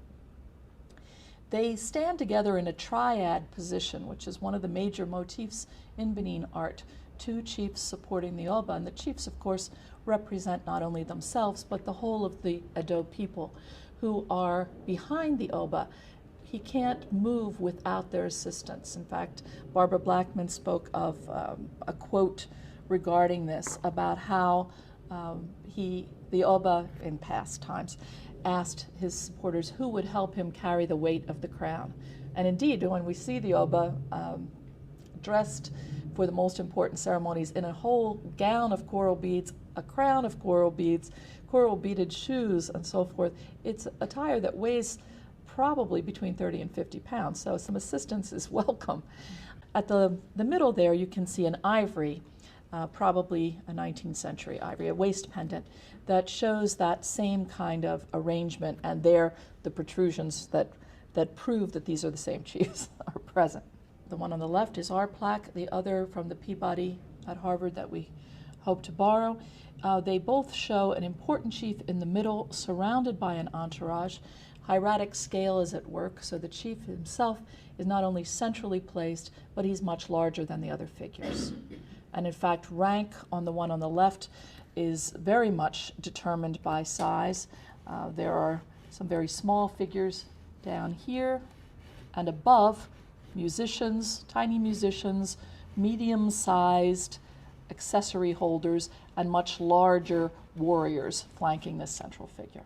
They stand together in a triad position, which is one of the major motifs in Benin art, two chiefs supporting the Oba, and the chiefs, of course, represent not only themselves, but the whole of the Edo people who are behind the Oba. He can't move without their assistance. In fact, Barbara Blackman spoke of a quote regarding this, about how the Oba, in past times, asked his supporters who would help him carry the weight of the crown. And indeed, when we see the Oba dressed for the most important ceremonies in a whole gown of coral beads, a crown of coral beads, coral beaded shoes, and so forth, it's attire that weighs probably between 30 and 50 pounds, so some assistance is welcome. At the middle there, you can see an ivory, probably a 19th century ivory, a waist pendant, that shows that same kind of arrangement, and there the protrusions that prove that these are the same chiefs are present. The one on the left is our plaque, the other from the Peabody at Harvard that we hope to borrow. They both show an important chief in the middle, surrounded by an entourage. Hieratic scale is at work, so the chief himself is not only centrally placed, but he's much larger than the other figures. And in fact, rank on the one on the left is very much determined by size. There are some very small figures down here, and above, musicians, tiny musicians, medium-sized accessory holders, and much larger warriors flanking this central figure.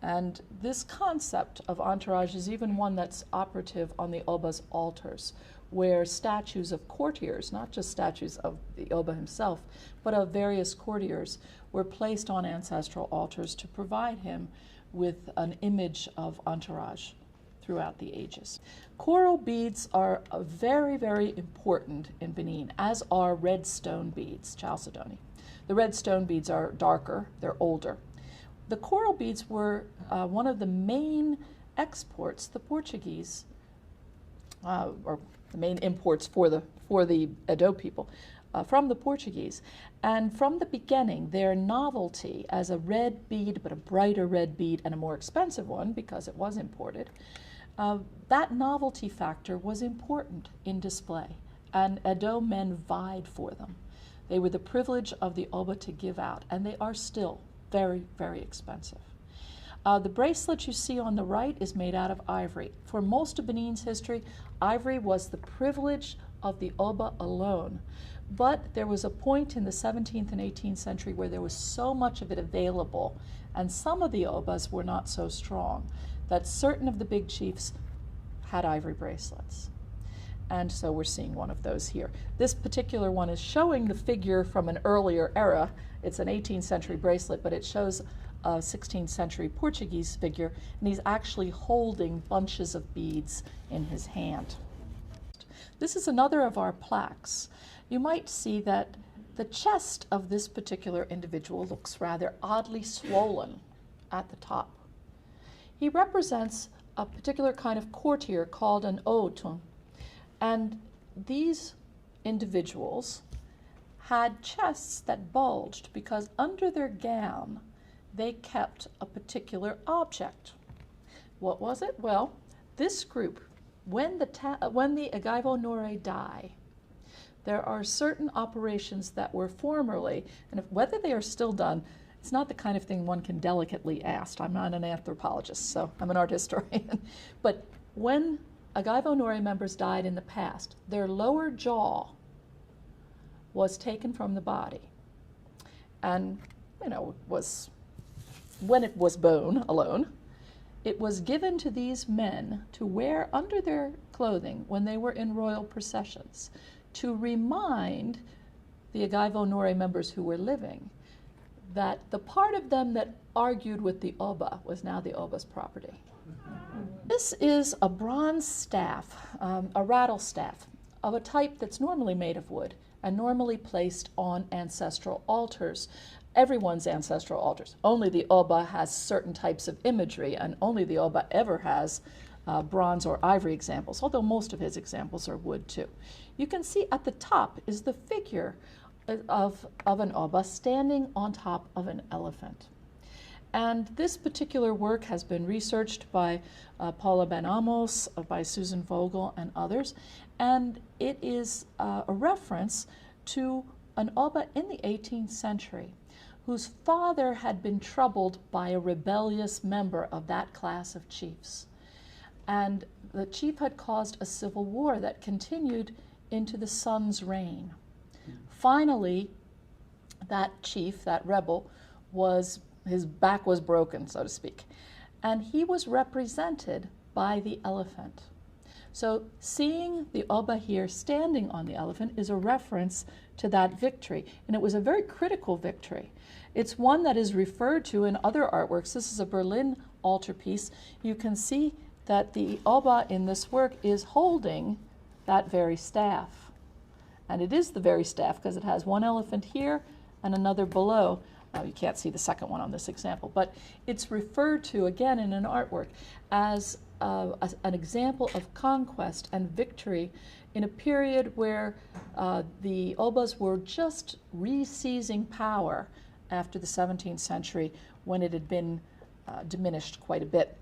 And this concept of entourage is even one that's operative on the Oba's altars, where statues of courtiers, not just statues of the Oba himself, but of various courtiers, were placed on ancestral altars to provide him with an image of entourage throughout the ages. Coral beads are very, very important in Benin, as are red stone beads, chalcedony. The red stone beads are darker, they're older. The coral beads were one of the main exports the Portuguese, or the main imports for the Edo people, from the Portuguese. And from the beginning, their novelty as a red bead, but a brighter red bead and a more expensive one because it was imported, that novelty factor was important in display, and Edo men vied for them. They were the privilege of the Oba to give out, and they are still very, very expensive. The bracelet you see on the right is made out of ivory. For most of Benin's history, ivory was the privilege of the Oba alone. But there was a point in the 17th and 18th century where there was so much of it available, and some of the Obas were not so strong, that certain of the big chiefs had ivory bracelets. And so we're seeing one of those here. This particular one is showing the figure from an earlier era. It's an 18th century bracelet, but it shows a 16th century Portuguese figure, and he's actually holding bunches of beads in his hand. This is another of our plaques. You might see that the chest of this particular individual looks rather oddly swollen at the top. He represents a particular kind of courtier called an Ootun, and these individuals had chests that bulged because under their gown they kept a particular object. What was it? Well, this group, when the Agaivo Nore die, there are certain operations that were formerly, and whether they are still done, it's not the kind of thing one can delicately ask. I'm not an anthropologist, so I'm an art historian. But when Agaivo Nore members died in the past, their lower jaw was taken from the body, and when it was bone alone, it was given to these men to wear under their clothing when they were in royal processions, to remind the Agaivo Nore members who were living that the part of them that argued with the Oba was now the Oba's property. This is a bronze staff, a rattle staff, of a type that's normally made of wood and normally placed on ancestral altars, everyone's ancestral altars. Only the Oba has certain types of imagery, and only the Oba ever has bronze or ivory examples, although most of his examples are wood too. You can see at the top is the figure of an Oba standing on top of an elephant. And this particular work has been researched by Paula Ben Amos, by Susan Vogel, and others, and it is a reference to an Oba in the 18th century whose father had been troubled by a rebellious member of that class of chiefs. And the chief had caused a civil war that continued into the son's reign. Finally, that chief, that rebel, his back was broken, so to speak, and he was represented by the elephant. So seeing the Oba here standing on the elephant is a reference to that victory, and it was a very critical victory. It's one that is referred to in other artworks. This is a Berlin altarpiece. You can see that the Oba in this work is holding that very staff. And it is the very staff because it has one elephant here and another below. Now, you can't see the second one on this example, but it's referred to again in an artwork as an example of conquest and victory in a period where the Obas were just re-seizing power after the 17th century when it had been diminished quite a bit.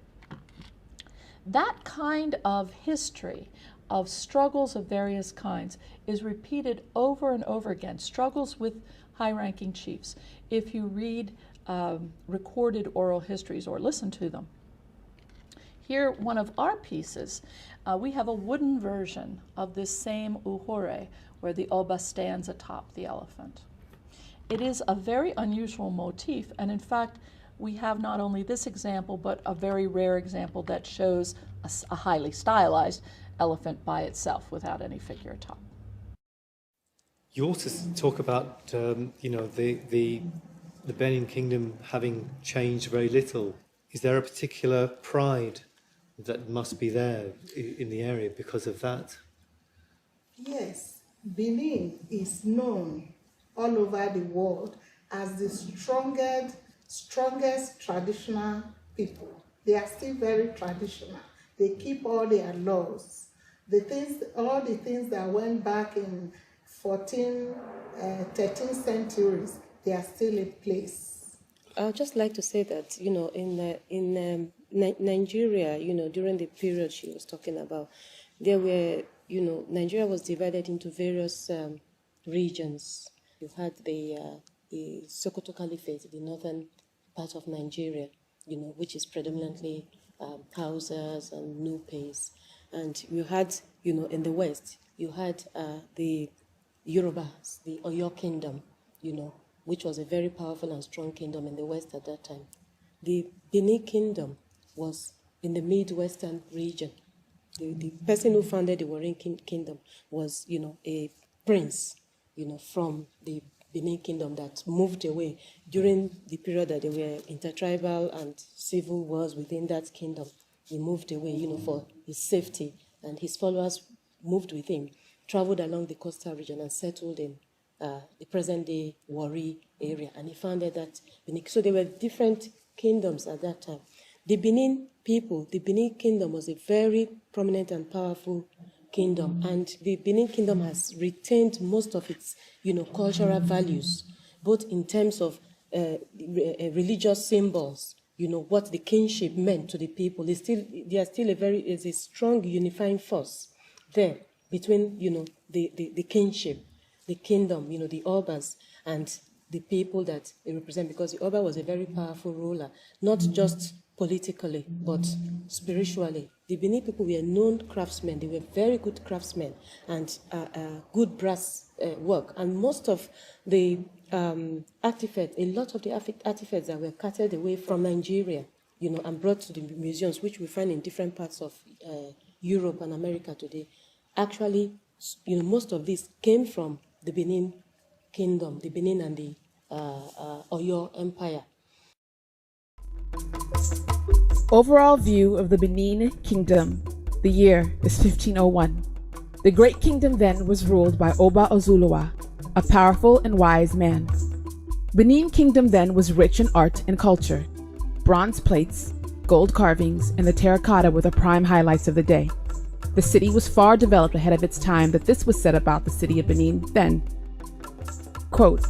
That kind of history of struggles of various kinds is repeated over and over again, struggles with high-ranking chiefs. If you read recorded oral histories or listen to them. Here, one of our pieces, we have a wooden version of this same Uhore, where the Oba stands atop the elephant. It is a very unusual motif, and in fact, we have not only this example, but a very rare example that shows a highly stylized elephant by itself without any figure atop. You also talk about, the Benin Kingdom having changed very little. Is there a particular pride that must be there in the area because of that? Yes, Benin is known all over the world as the strongest traditional people. They are still very traditional. They keep all their laws. All the things that went back in 14th, 13th centuries, they are still in place. I'd just like to say that, in Nigeria, during the period she was talking about, there were, Nigeria was divided into various regions. You had the Sokoto Caliphate, the northern part of Nigeria, which is predominantly Hausas and Nupes. And you had, in the west, you had the Yorubas, the Oyo Kingdom, which was a very powerful and strong kingdom in the west at that time. The Benin Kingdom was in the Midwestern region. The person who founded the Warren Kingdom was, a prince, from the Benin Kingdom that moved away during the period that there were intertribal and civil wars within that kingdom. He moved away, for his safety, and his followers moved with him, traveled along the coastal region and settled in the present-day Warri area, and he founded that Benin. So there were different kingdoms at that time. The Benin people, the Benin Kingdom was a very prominent and powerful kingdom, and the Benin Kingdom has retained most of its, cultural values, both in terms of religious symbols, what the kingship meant to the people. Is a strong unifying force there between, the kingship, the kingdom, the Obas, and the people that they represent, because the Oba was a very powerful ruler, not just politically, but spiritually. The Benin people were known craftsmen. They were very good craftsmen and good brass work. And most of the artifacts, a lot of the artifacts that were carted away from Nigeria, and brought to the museums, which we find in different parts of Europe and America today, actually, most of this came from the Benin Kingdom, the Benin and the Oyo Empire. Overall view of the Benin Kingdom. The year is 1501. The great kingdom then was ruled by Oba Ozuluwa, a powerful and wise man. Benin Kingdom then was rich in art and culture. Bronze plates, gold carvings, and the terracotta were the prime highlights of the day. The city was far developed ahead of its time, but this was said about the city of Benin then. Quote,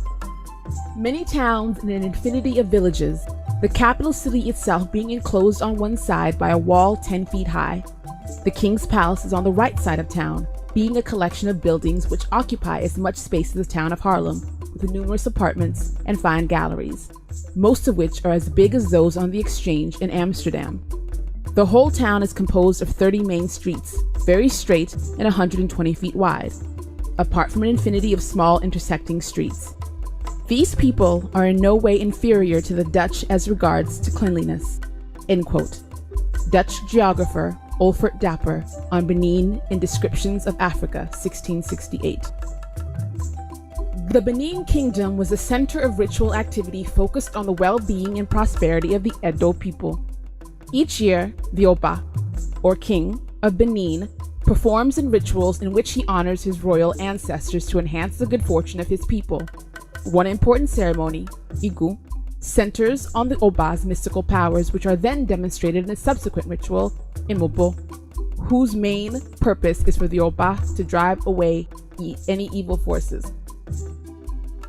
"Many towns and an infinity of villages, the capital city itself being enclosed on one side by a wall 10 feet high. The king's palace is on the right side of town, being a collection of buildings which occupy as much space as the town of Haarlem, with numerous apartments and fine galleries, most of which are as big as those on the Exchange in Amsterdam. The whole town is composed of 30 main streets, very straight and 120 feet wide, apart from an infinity of small intersecting streets. These people are in no way inferior to the Dutch as regards to cleanliness." End quote. Dutch geographer Olfert Dapper on Benin in Descriptions of Africa, 1668. The Benin Kingdom was a center of ritual activity focused on the well-being and prosperity of the Edo people. Each year, the Oba, or king, of Benin performs in rituals in which he honors his royal ancestors to enhance the good fortune of his people. One important ceremony, Igu, centers on the Oba's mystical powers, which are then demonstrated in a subsequent ritual, Imobo, whose main purpose is for the Oba to drive away any evil forces.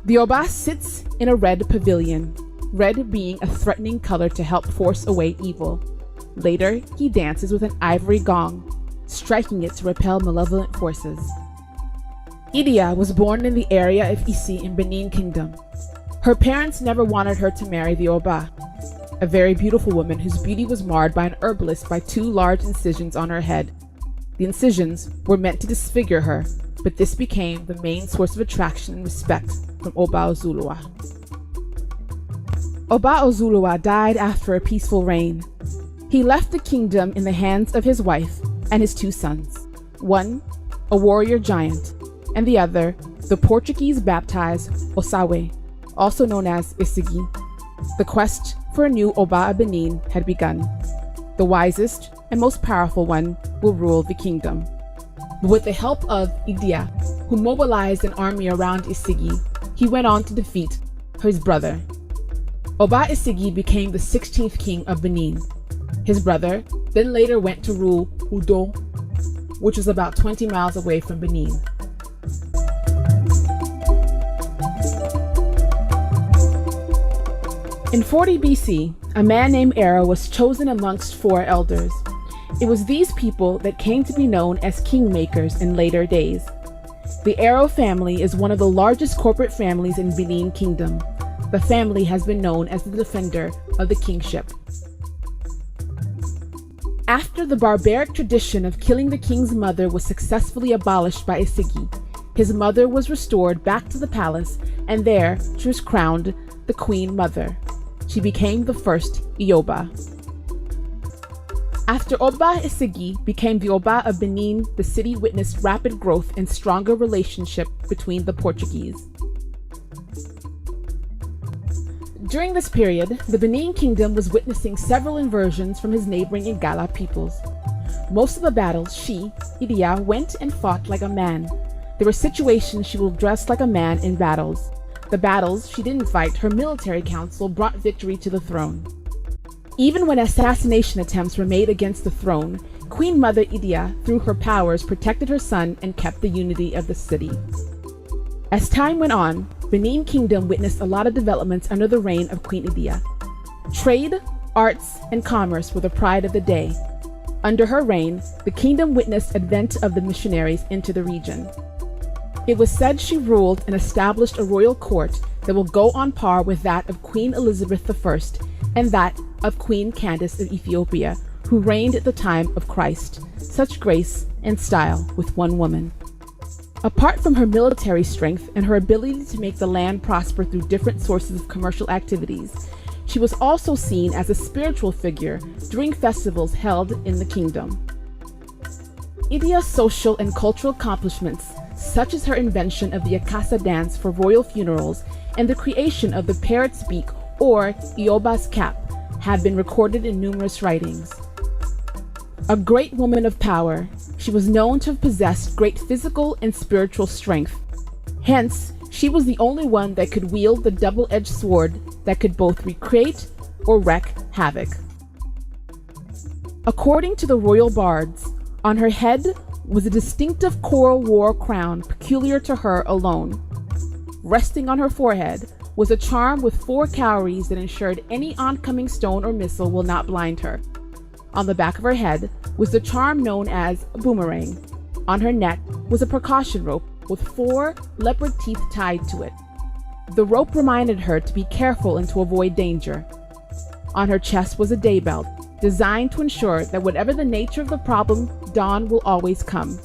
The Oba sits in a red pavilion, red being a threatening color to help force away evil. Later, he dances with an ivory gong, striking it to repel malevolent forces. Idia was born in the area of Isi in Benin Kingdom. Her parents never wanted her to marry the Oba, a very beautiful woman whose beauty was marred by an herbalist by 2 large incisions on her head. The incisions were meant to disfigure her, but this became the main source of attraction and respect from Oba Ozuluwa. Oba Ozuluwa died after a peaceful reign. He left the kingdom in the hands of his wife and his 2 sons, one a warrior giant, and the other the Portuguese-baptized Osawe, also known as Isigi. The quest for a new Oba of Benin had begun. The wisest and most powerful one will rule the kingdom. With the help of Idia, who mobilized an army around Isigi, he went on to defeat his brother. Oba Isigi became the 16th king of Benin. His brother then later went to rule Udo, which was about 20 miles away from Benin. In 40 BC, a man named Era was chosen amongst 4 elders. It was these people that came to be known as kingmakers in later days. The Ero family is one of the largest corporate families in Benin Kingdom. The family has been known as the defender of the kingship. After the barbaric tradition of killing the king's mother was successfully abolished by Isigi, his mother was restored back to the palace, and there she was crowned the Queen Mother. She became the first Ioba. After Oba Isigi became the Oba of Benin, the city witnessed rapid growth and stronger relationship between the Portuguese. During this period, the Benin Kingdom was witnessing several invasions from his neighboring Igala peoples. Most of the battles she, Idia, went and fought like a man. There were situations she will dress like a man in battles. The battles she didn't fight, her military council brought victory to the throne. Even when assassination attempts were made against the throne, Queen Mother Idia, through her powers, protected her son and kept the unity of the city. As time went on, Benin Kingdom witnessed a lot of developments under the reign of Queen Idia. Trade, arts, and commerce were the pride of the day. Under her reign, the kingdom witnessed advent of the missionaries into the region. It was said she ruled and established a royal court that will go on par with that of Queen Elizabeth I and that of Queen Candace of Ethiopia, who reigned at the time of Christ, such grace and style with one woman. Apart from her military strength and her ability to make the land prosper through different sources of commercial activities, she was also seen as a spiritual figure during festivals held in the kingdom. Idia's social and cultural accomplishments, such as her invention of the Akasa dance for royal funerals and the creation of the parrot's beak or Ioba's cap, have been recorded in numerous writings. A great woman of power, she was known to have possessed great physical and spiritual strength. Hence, she was the only one that could wield the double-edged sword that could both recreate or wreak havoc. According to the royal bards, on her head was a distinctive coral war crown peculiar to her alone. resting on her forehead, was a charm with 4 cowries that ensured any oncoming stone or missile will not blind her. On the back of her head was the charm known as a boomerang. On her neck was a precaution rope with 4 leopard teeth tied to it. The rope reminded her to be careful and to avoid danger. On her chest was a day belt, designed to ensure that whatever the nature of the problem, dawn will always come.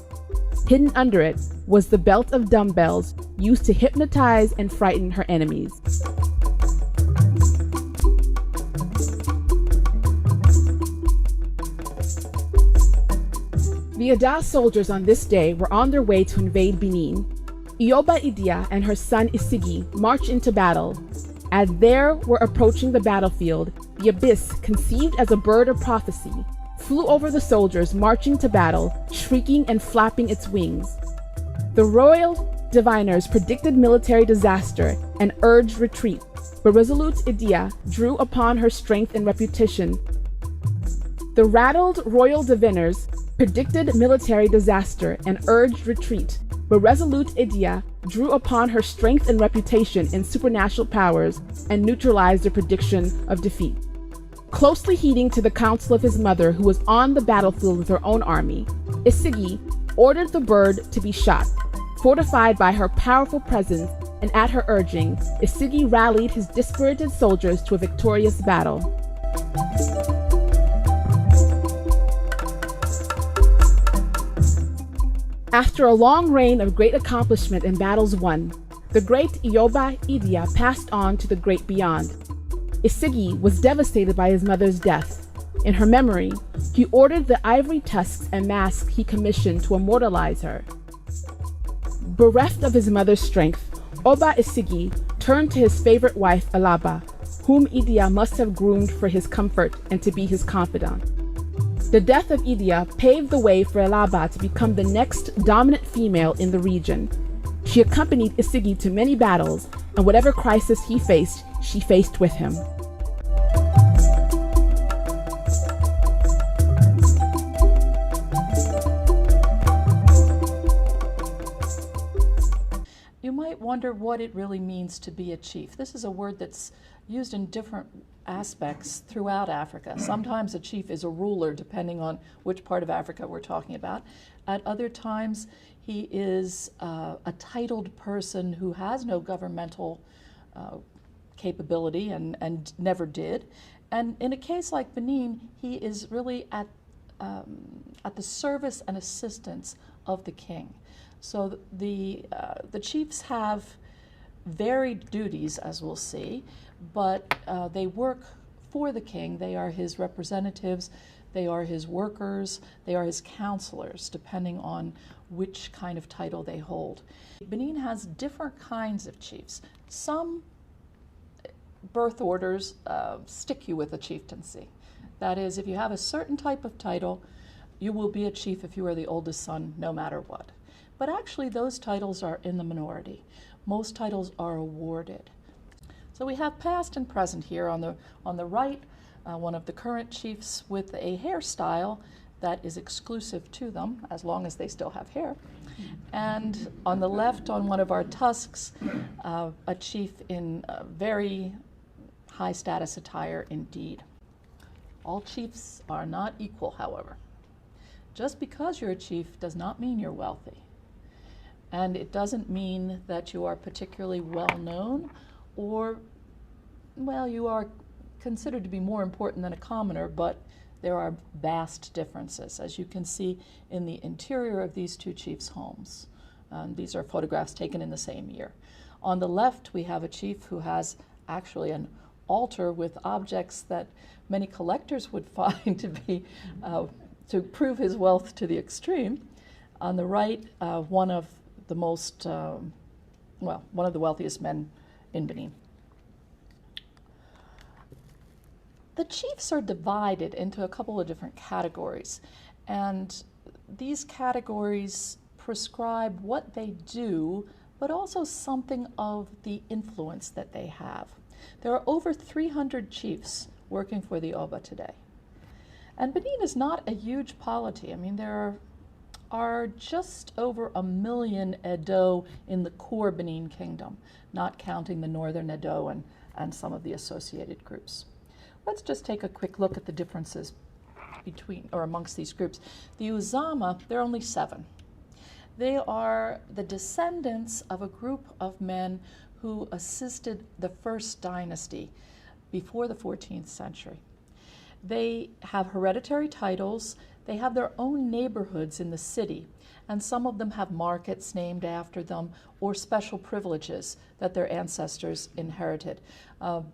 Hidden under it was the belt of dumbbells used to hypnotize and frighten her enemies. The Ada soldiers on this day were on their way to invade Benin. Ioba Idia and her son Isigi marched into battle. As they were approaching the battlefield, the abyss, conceived as a bird of prophecy, flew over the soldiers marching to battle, shrieking and flapping its wings. The royal diviners predicted military disaster and urged retreat, but resolute Idia drew upon her strength and reputation. The rattled royal diviners predicted military disaster and urged retreat, but resolute Idia drew upon her strength and reputation in supernatural powers and neutralized the prediction of defeat. Closely heeding to the counsel of his mother, who was on the battlefield with her own army, Isigi ordered the bird to be shot. Fortified by her powerful presence and at her urging, Isigi rallied his dispirited soldiers to a victorious battle. After a long reign of great accomplishment and battles won, the great Ioba Idia passed on to the great beyond. Isigi was devastated by his mother's death. In her memory, he ordered the ivory tusks and mask he commissioned to immortalize her. Bereft of his mother's strength, Oba Isigi turned to his favorite wife, Alaba, whom Idia must have groomed for his comfort and to be his confidant. The death of Idia paved the way for Alaba to become the next dominant female in the region. She accompanied Isigi to many battles, and whatever crisis he faced, she faced with him. You might wonder what it really means to be a chief. This is a word that's used in different aspects throughout Africa. Sometimes a chief is a ruler, depending on which part of Africa we're talking about. At other times, he is a titled person who has no governmental capability and never did. And in a case like Benin, he is really at the service and assistance of the king. So the chiefs have varied duties, as we'll see, but they work for the king. They are his representatives, they are his workers, they are his counselors, depending on which kind of title they hold. Benin has different kinds of chiefs. Some birth orders stick you with a chieftaincy. That is, if you have a certain type of title, you will be a chief if you are the oldest son, no matter what. But actually, those titles are in the minority. Most titles are awarded. So we have past and present here. On the right, one of the current chiefs with a hairstyle that is exclusive to them, as long as they still have hair. And on the left, on one of our tusks, a chief in very high status attire indeed. All chiefs are not equal, however. Just because you're a chief does not mean you're wealthy. And it doesn't mean that you are particularly well known or, well, you are considered to be more important than a commoner, but there are vast differences, as you can see in the interior of these two chiefs' homes. These are photographs taken in the same year. On the left, we have a chief who has actually an altar with objects that many collectors would find to be, to prove his wealth to the extreme. On the right, one of the most, one of the wealthiest men in Benin. The chiefs are divided into a couple of different categories, and these categories prescribe what they do, but also something of the influence that they have. There are over 300 chiefs working for the Oba today. And Benin is not a huge polity. I mean, there are just over 1 million Edo in the core Benin Kingdom, not counting the northern Edo and some of the associated groups. Let's just take a quick look at the differences between or amongst these groups. The Uzama, there are only 7. They are the descendants of a group of men who assisted the first dynasty before the 14th century. They have hereditary titles, they have their own neighborhoods in the city, and some of them have markets named after them or special privileges that their ancestors inherited.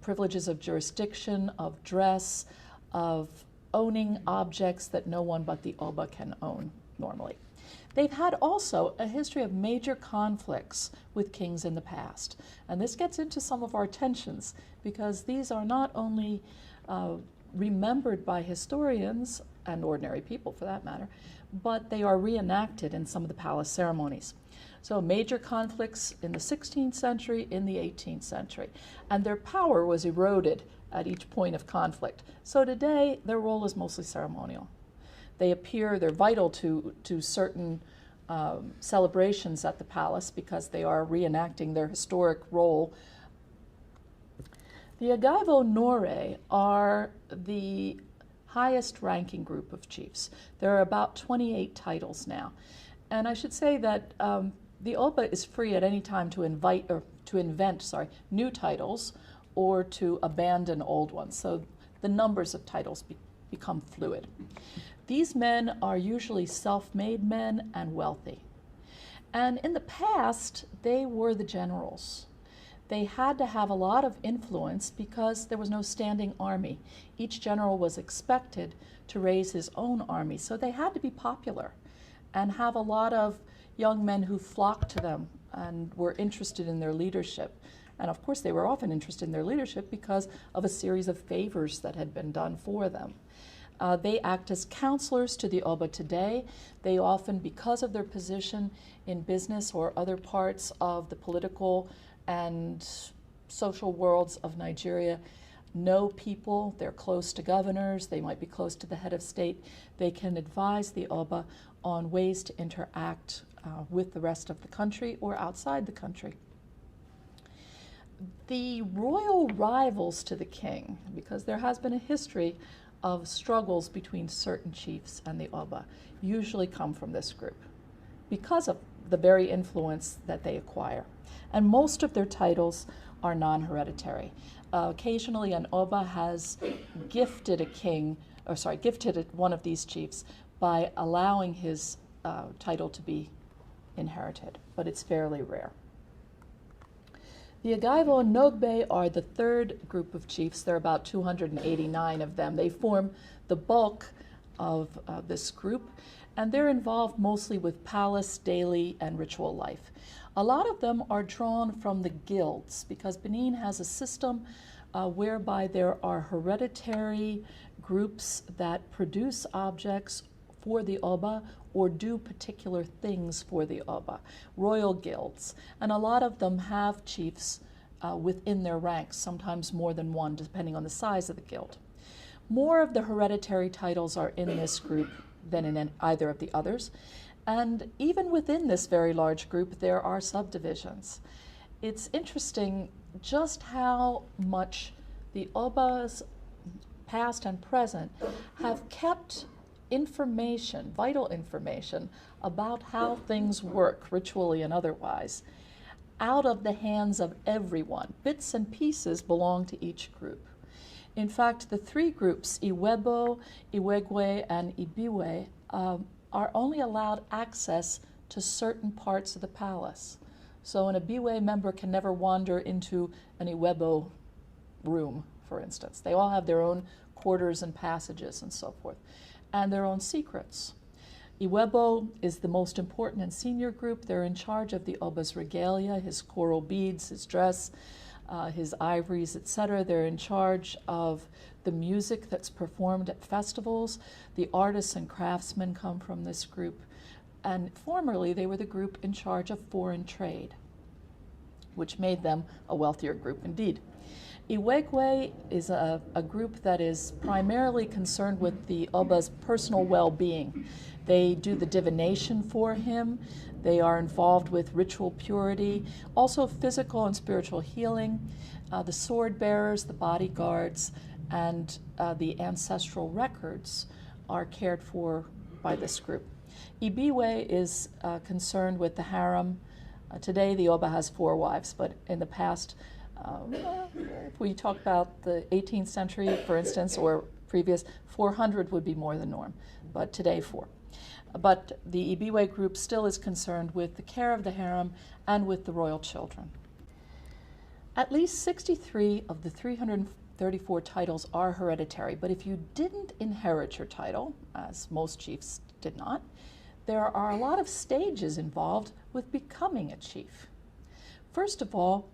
Privileges of jurisdiction, of dress, of owning objects that no one but the Oba can own normally. They've had also a history of major conflicts with kings in the past. And this gets into some of our tensions because these are not only remembered by historians and ordinary people for that matter, but they are reenacted in some of the palace ceremonies. So major conflicts in the 16th century, in the 18th century, and their power was eroded at each point of conflict. So today, their role is mostly ceremonial. They appear, they're vital to certain celebrations at the palace because they are reenacting their historic role. The Agaivo Nore are the highest ranking group of chiefs. There are about 28 titles now. And I should say that the Oba is free at any time to invent new titles or to abandon old ones. So the numbers of titles become fluid. These men are usually self-made men and wealthy. And in the past, they were the generals. They had to have a lot of influence because there was no standing army. Each general was expected to raise his own army, so they had to be popular and have a lot of young men who flocked to them and were interested in their leadership. And of course, they were often interested in their leadership because of a series of favors that had been done for them. They act as counselors to the Oba today. They often, because of their position in business or other parts of the political and social worlds of Nigeria, know people. They're close to governors. They might be close to the head of state. They can advise the Oba on ways to interact with the rest of the country or outside the country. The royal rivals to the king, because there has been a history of struggles between certain chiefs and the Oba, usually come from this group because of the very influence that they acquire. And most of their titles are non-hereditary. Occasionally an Oba has gifted gifted one of these chiefs by allowing his title to be inherited, but it's fairly rare. The Agaivo Nogbe are the third group of chiefs. There are about 289 of them. They form the bulk of this group, and they're involved mostly with palace, daily, and ritual life. A lot of them are drawn from the guilds because Benin has a system whereby there are hereditary groups that produce objects for the Oba or do particular things for the Oba, royal guilds. And a lot of them have chiefs within their ranks, sometimes more than one, depending on the size of the guild. More of the hereditary titles are in this group than in either of the others. And even within this very large group, there are subdivisions. It's interesting just how much the Obas, past and present, have kept information, vital information, about how things work, ritually and otherwise, out of the hands of everyone. Bits and pieces belong to each group. In fact, the three groups, Iwebo, Iwegwe, and Ibiwe, are only allowed access to certain parts of the palace. So an Ibiwe member can never wander into an Iwebo room, for instance. They all have their own quarters and passages and so forth, and their own secrets. Iwebo is the most important and senior group. They're in charge of the Oba's regalia, his coral beads, his dress, his ivories, etc. They're in charge of the music that's performed at festivals. The artists and craftsmen come from this group. And formerly, they were the group in charge of foreign trade, which made them a wealthier group indeed. Iwegwe is a group that is primarily concerned with the Oba's personal well-being. They do the divination for him. They are involved with ritual purity, also physical and spiritual healing. The sword bearers, the bodyguards, and the ancestral records are cared for by this group. Ibiwe is concerned with the harem. Today the Oba has 4 wives, but in the past, if we talk about the 18th century, for instance, or previous, 400 would be more the norm, but today 4. But the Ibiwe group still is concerned with the care of the harem and with the royal children. At least 63 of the 334 titles are hereditary, but if you didn't inherit your title, as most chiefs did not, there are a lot of stages involved with becoming a chief. First of all,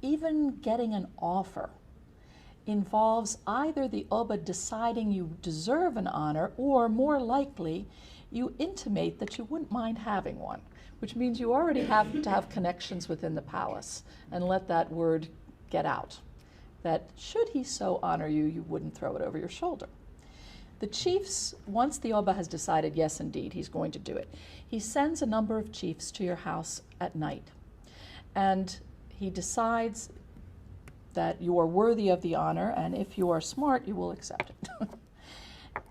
even getting an offer involves either the Oba deciding you deserve an honor, or more likely, you intimate that you wouldn't mind having one, which means you already have to have connections within the palace and let that word get out, that should he so honor you, you wouldn't throw it over your shoulder. The chiefs, once the Oba has decided, yes, indeed, he's going to do it, he sends a number of chiefs to your house at night. And he decides that you are worthy of the honor, and if you are smart, you will accept it.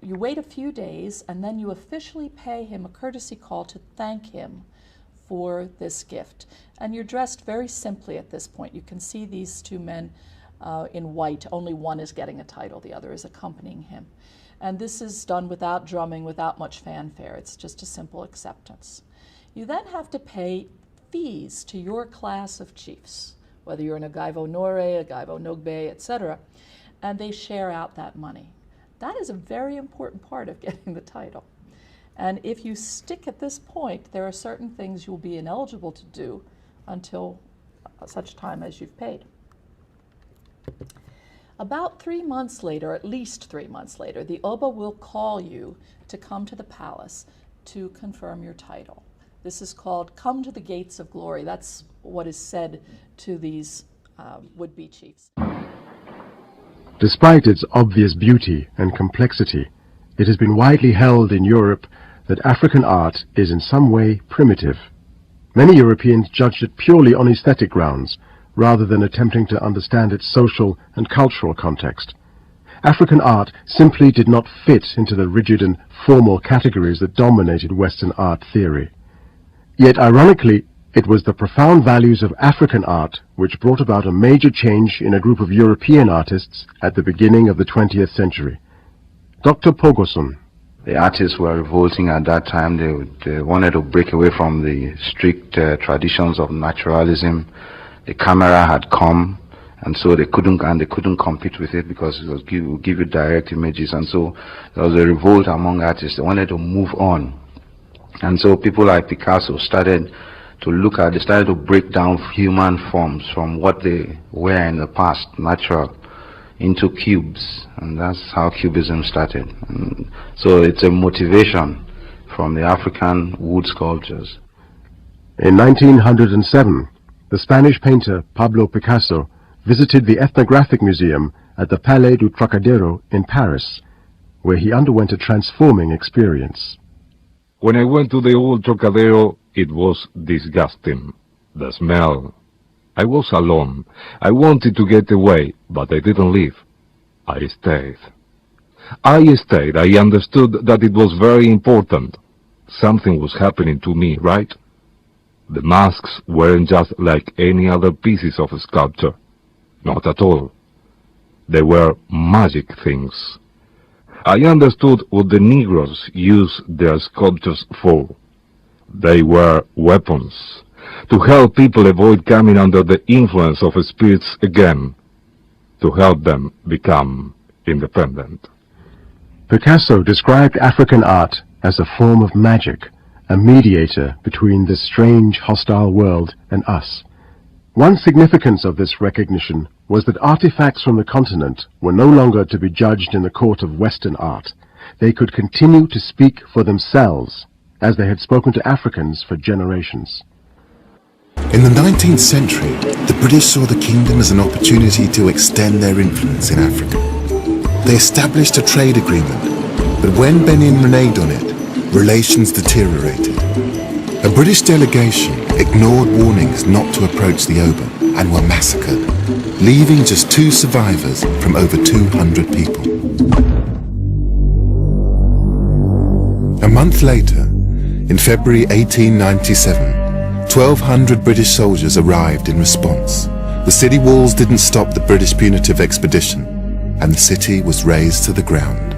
You wait a few days, and then you officially pay him a courtesy call to thank him for this gift. And you're dressed very simply at this point. You can see these 2 men in white. Only one is getting a title, the other is accompanying him. And this is done without drumming, without much fanfare. It's just a simple acceptance. You then have to pay fees to your class of chiefs, whether you're an Agaivo Nore, Agaivo Nogbe, etc., and they share out that money. That is a very important part of getting the title. And if you stick at this point, there are certain things you'll be ineligible to do until such time as you've paid. About 3 months later, at least 3 months later, the Oba will call you to come to the palace to confirm your title. This is called come to the gates of glory. That's what is said to these would-be chiefs. Despite its obvious beauty and complexity, it has been widely held in Europe that African art is in some way primitive. Many Europeans judged it purely on aesthetic grounds, rather than attempting to understand its social and cultural context. African art simply did not fit into the rigid and formal categories that dominated Western art theory. Yet, ironically, it was the profound values of African art which brought about a major change in a group of European artists at the beginning of the 20th century. Dr. Pogosun. The artists were revolting at that time. They wanted to break away from the strict traditions of naturalism. The camera had come, and so they couldn't compete with it because it would give you direct images, and so there was a revolt among artists. They wanted to move on, and so people like Picasso started to break down human forms from what they were in the past, natural, into cubes, and that's how Cubism started. And so it's a motivation from the African wood sculptures. In 1907, the Spanish painter Pablo Picasso visited the Ethnographic Museum at the Palais du Trocadero in Paris, where he underwent a transforming experience. When I went to the old Trocadero, it was disgusting. The smell. I was alone. I wanted to get away, but I didn't leave. I stayed. I understood that it was very important. Something was happening to me, right? The masks weren't just like any other pieces of sculpture. Not at all. They were magic things. I understood what the Negroes used their sculptures for. They were weapons, to help people avoid coming under the influence of spirits again, to help them become independent. Picasso described African art as a form of magic, a mediator between this strange, hostile world and us. One significance of this recognition was that artifacts from the continent were no longer to be judged in the court of Western art. They could continue to speak for themselves, as they had spoken to Africans for generations. In the 19th century, The British saw the kingdom as an opportunity to extend their influence in Africa. They established a trade agreement, but when Benin reneged on it, relations deteriorated. A British delegation ignored warnings not to approach the Oba and were massacred, leaving just 2 survivors from over 200 people. A month later, in February 1897, 1,200 British soldiers arrived in response. The city walls didn't stop the British punitive expedition, and the city was razed to the ground.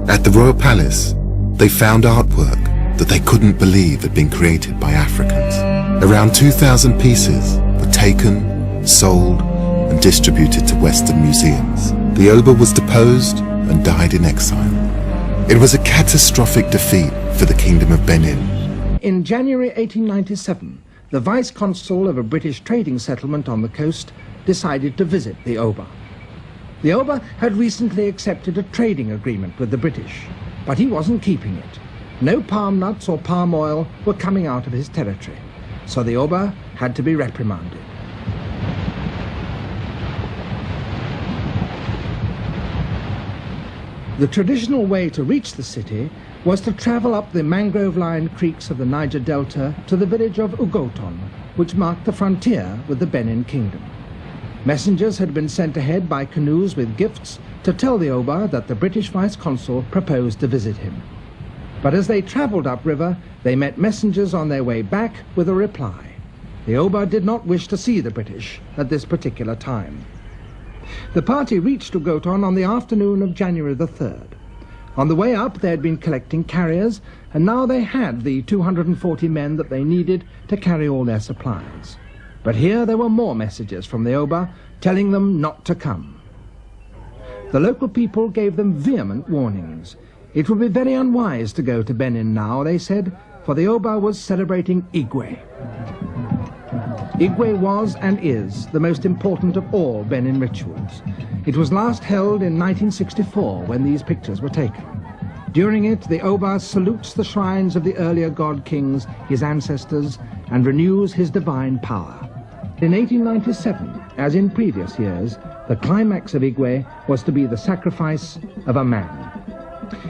At the Royal Palace, they found artwork that they couldn't believe had been created by Africans. Around 2,000 pieces were taken, sold, and distributed to Western museums. The Oba was deposed and died in exile. It was a catastrophic defeat for the Kingdom of Benin. In January 1897, the vice-consul of a British trading settlement on the coast decided to visit the Oba. The Oba had recently accepted a trading agreement with the British, but he wasn't keeping it. No palm nuts or palm oil were coming out of his territory, so the Oba had to be reprimanded. The traditional way to reach the city was to travel up the mangrove-lined creeks of the Niger Delta to the village of Ugoton, which marked the frontier with the Benin Kingdom. Messengers had been sent ahead by canoes with gifts to tell the Oba that the British vice-consul proposed to visit him. But as they travelled upriver, they met messengers on their way back with a reply. The Oba did not wish to see the British at this particular time. The party reached Ugoton on the afternoon of January the 3rd. On the way up, they had been collecting carriers, and now they had the 240 men that they needed to carry all their supplies. But here there were more messages from the Oba telling them not to come. The local people gave them vehement warnings. It would be very unwise to go to Benin now, they said, for the Oba was celebrating Igwe. Igwe was and is the most important of all Benin rituals. It was last held in 1964 when these pictures were taken. During it, the Oba salutes the shrines of the earlier god kings, his ancestors, and renews his divine power. In 1897, as in previous years, the climax of Igwe was to be the sacrifice of a man.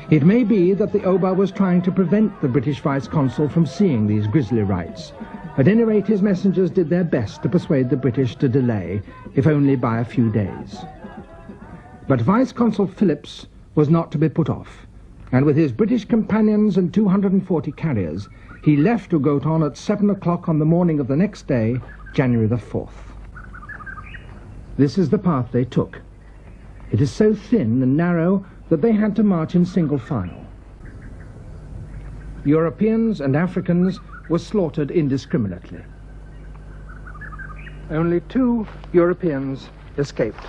It may be that the Oba was trying to prevent the British vice-consul from seeing these grisly rites. At any rate, his messengers did their best to persuade the British to delay, if only by a few days. But Vice-Consul Phillips was not to be put off, and with his British companions and 240 carriers, he left Ugoton at 7 o'clock on the morning of the next day, January the 4th. This is the path they took. It is so thin and narrow that they had to march in single file. Europeans and Africans were slaughtered indiscriminately. Only 2 Europeans escaped.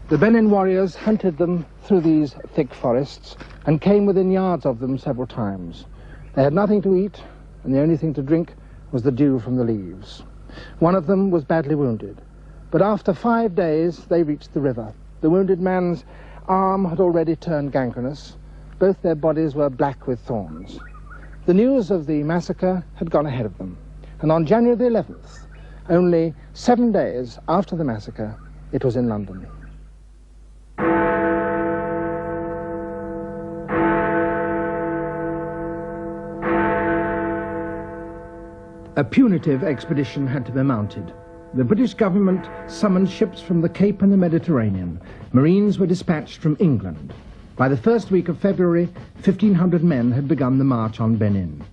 The Benin warriors hunted them through these thick forests and came within yards of them several times. They had nothing to eat, and the only thing to drink was the dew from the leaves. One of them was badly wounded, but after 5 days they reached the river. The wounded man's arm had already turned gangrenous. Both their bodies were black with thorns. The news of the massacre had gone ahead of them, and on January the 11th, only 7 days after the massacre, it was in London. A punitive expedition had to be mounted. The British government summoned ships from the Cape and the Mediterranean. Marines were dispatched from England. By the first week of February, 1,500 men had begun the march on Benin.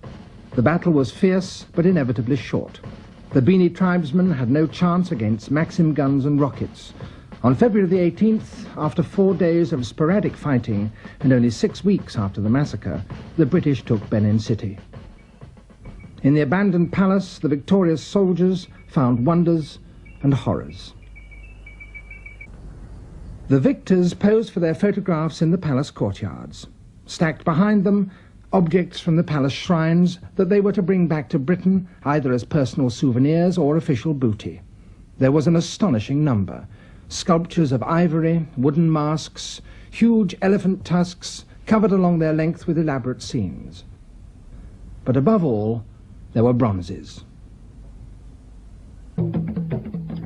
The battle was fierce, but inevitably short. The Bini tribesmen had no chance against Maxim guns and rockets. On February the 18th, after 4 days of sporadic fighting, and only 6 weeks after the massacre, the British took Benin City. In the abandoned palace, the victorious soldiers found wonders and horrors. The victors posed for their photographs in the palace courtyards. Stacked behind them, objects from the palace shrines that they were to bring back to Britain, either as personal souvenirs or official booty. There was an astonishing number. Sculptures of ivory, wooden masks, huge elephant tusks, covered along their length with elaborate scenes. But above all, there were bronzes.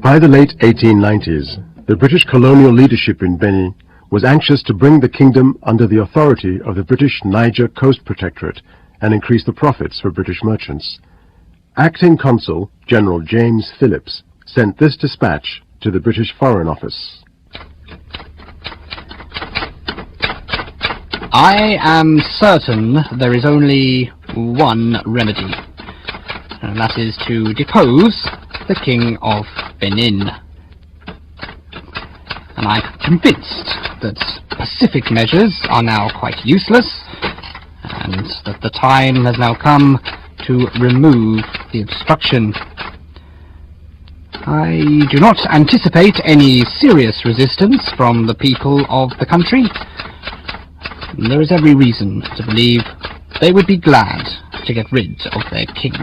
By the late 1890s, the British colonial leadership in Benin was anxious to bring the kingdom under the authority of the British Niger Coast Protectorate and increase the profits for British merchants. Acting Consul General James Phillips sent this dispatch to the British Foreign Office. I am certain there is only one remedy, and that is to depose the King of Benin. And I'm convinced that pacific measures are now quite useless, and that the time has now come to remove the obstruction. I do not anticipate any serious resistance from the people of the country. There is every reason to believe they would be glad to get rid of their king.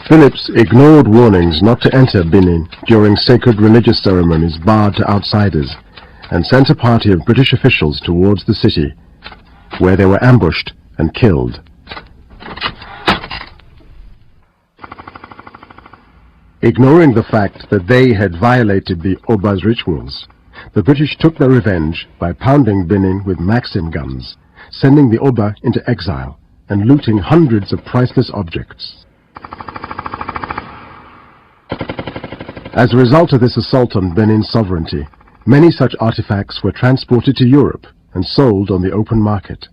Phillips ignored warnings not to enter Benin during sacred religious ceremonies barred to outsiders, and sent a party of British officials towards the city, where they were ambushed and killed. Ignoring the fact that they had violated the Oba's rituals, the British took their revenge by pounding Benin with Maxim guns, sending the Oba into exile, and looting hundreds of priceless objects. As a result of this assault on Benin's sovereignty, many such artifacts were transported to Europe and sold on the open market.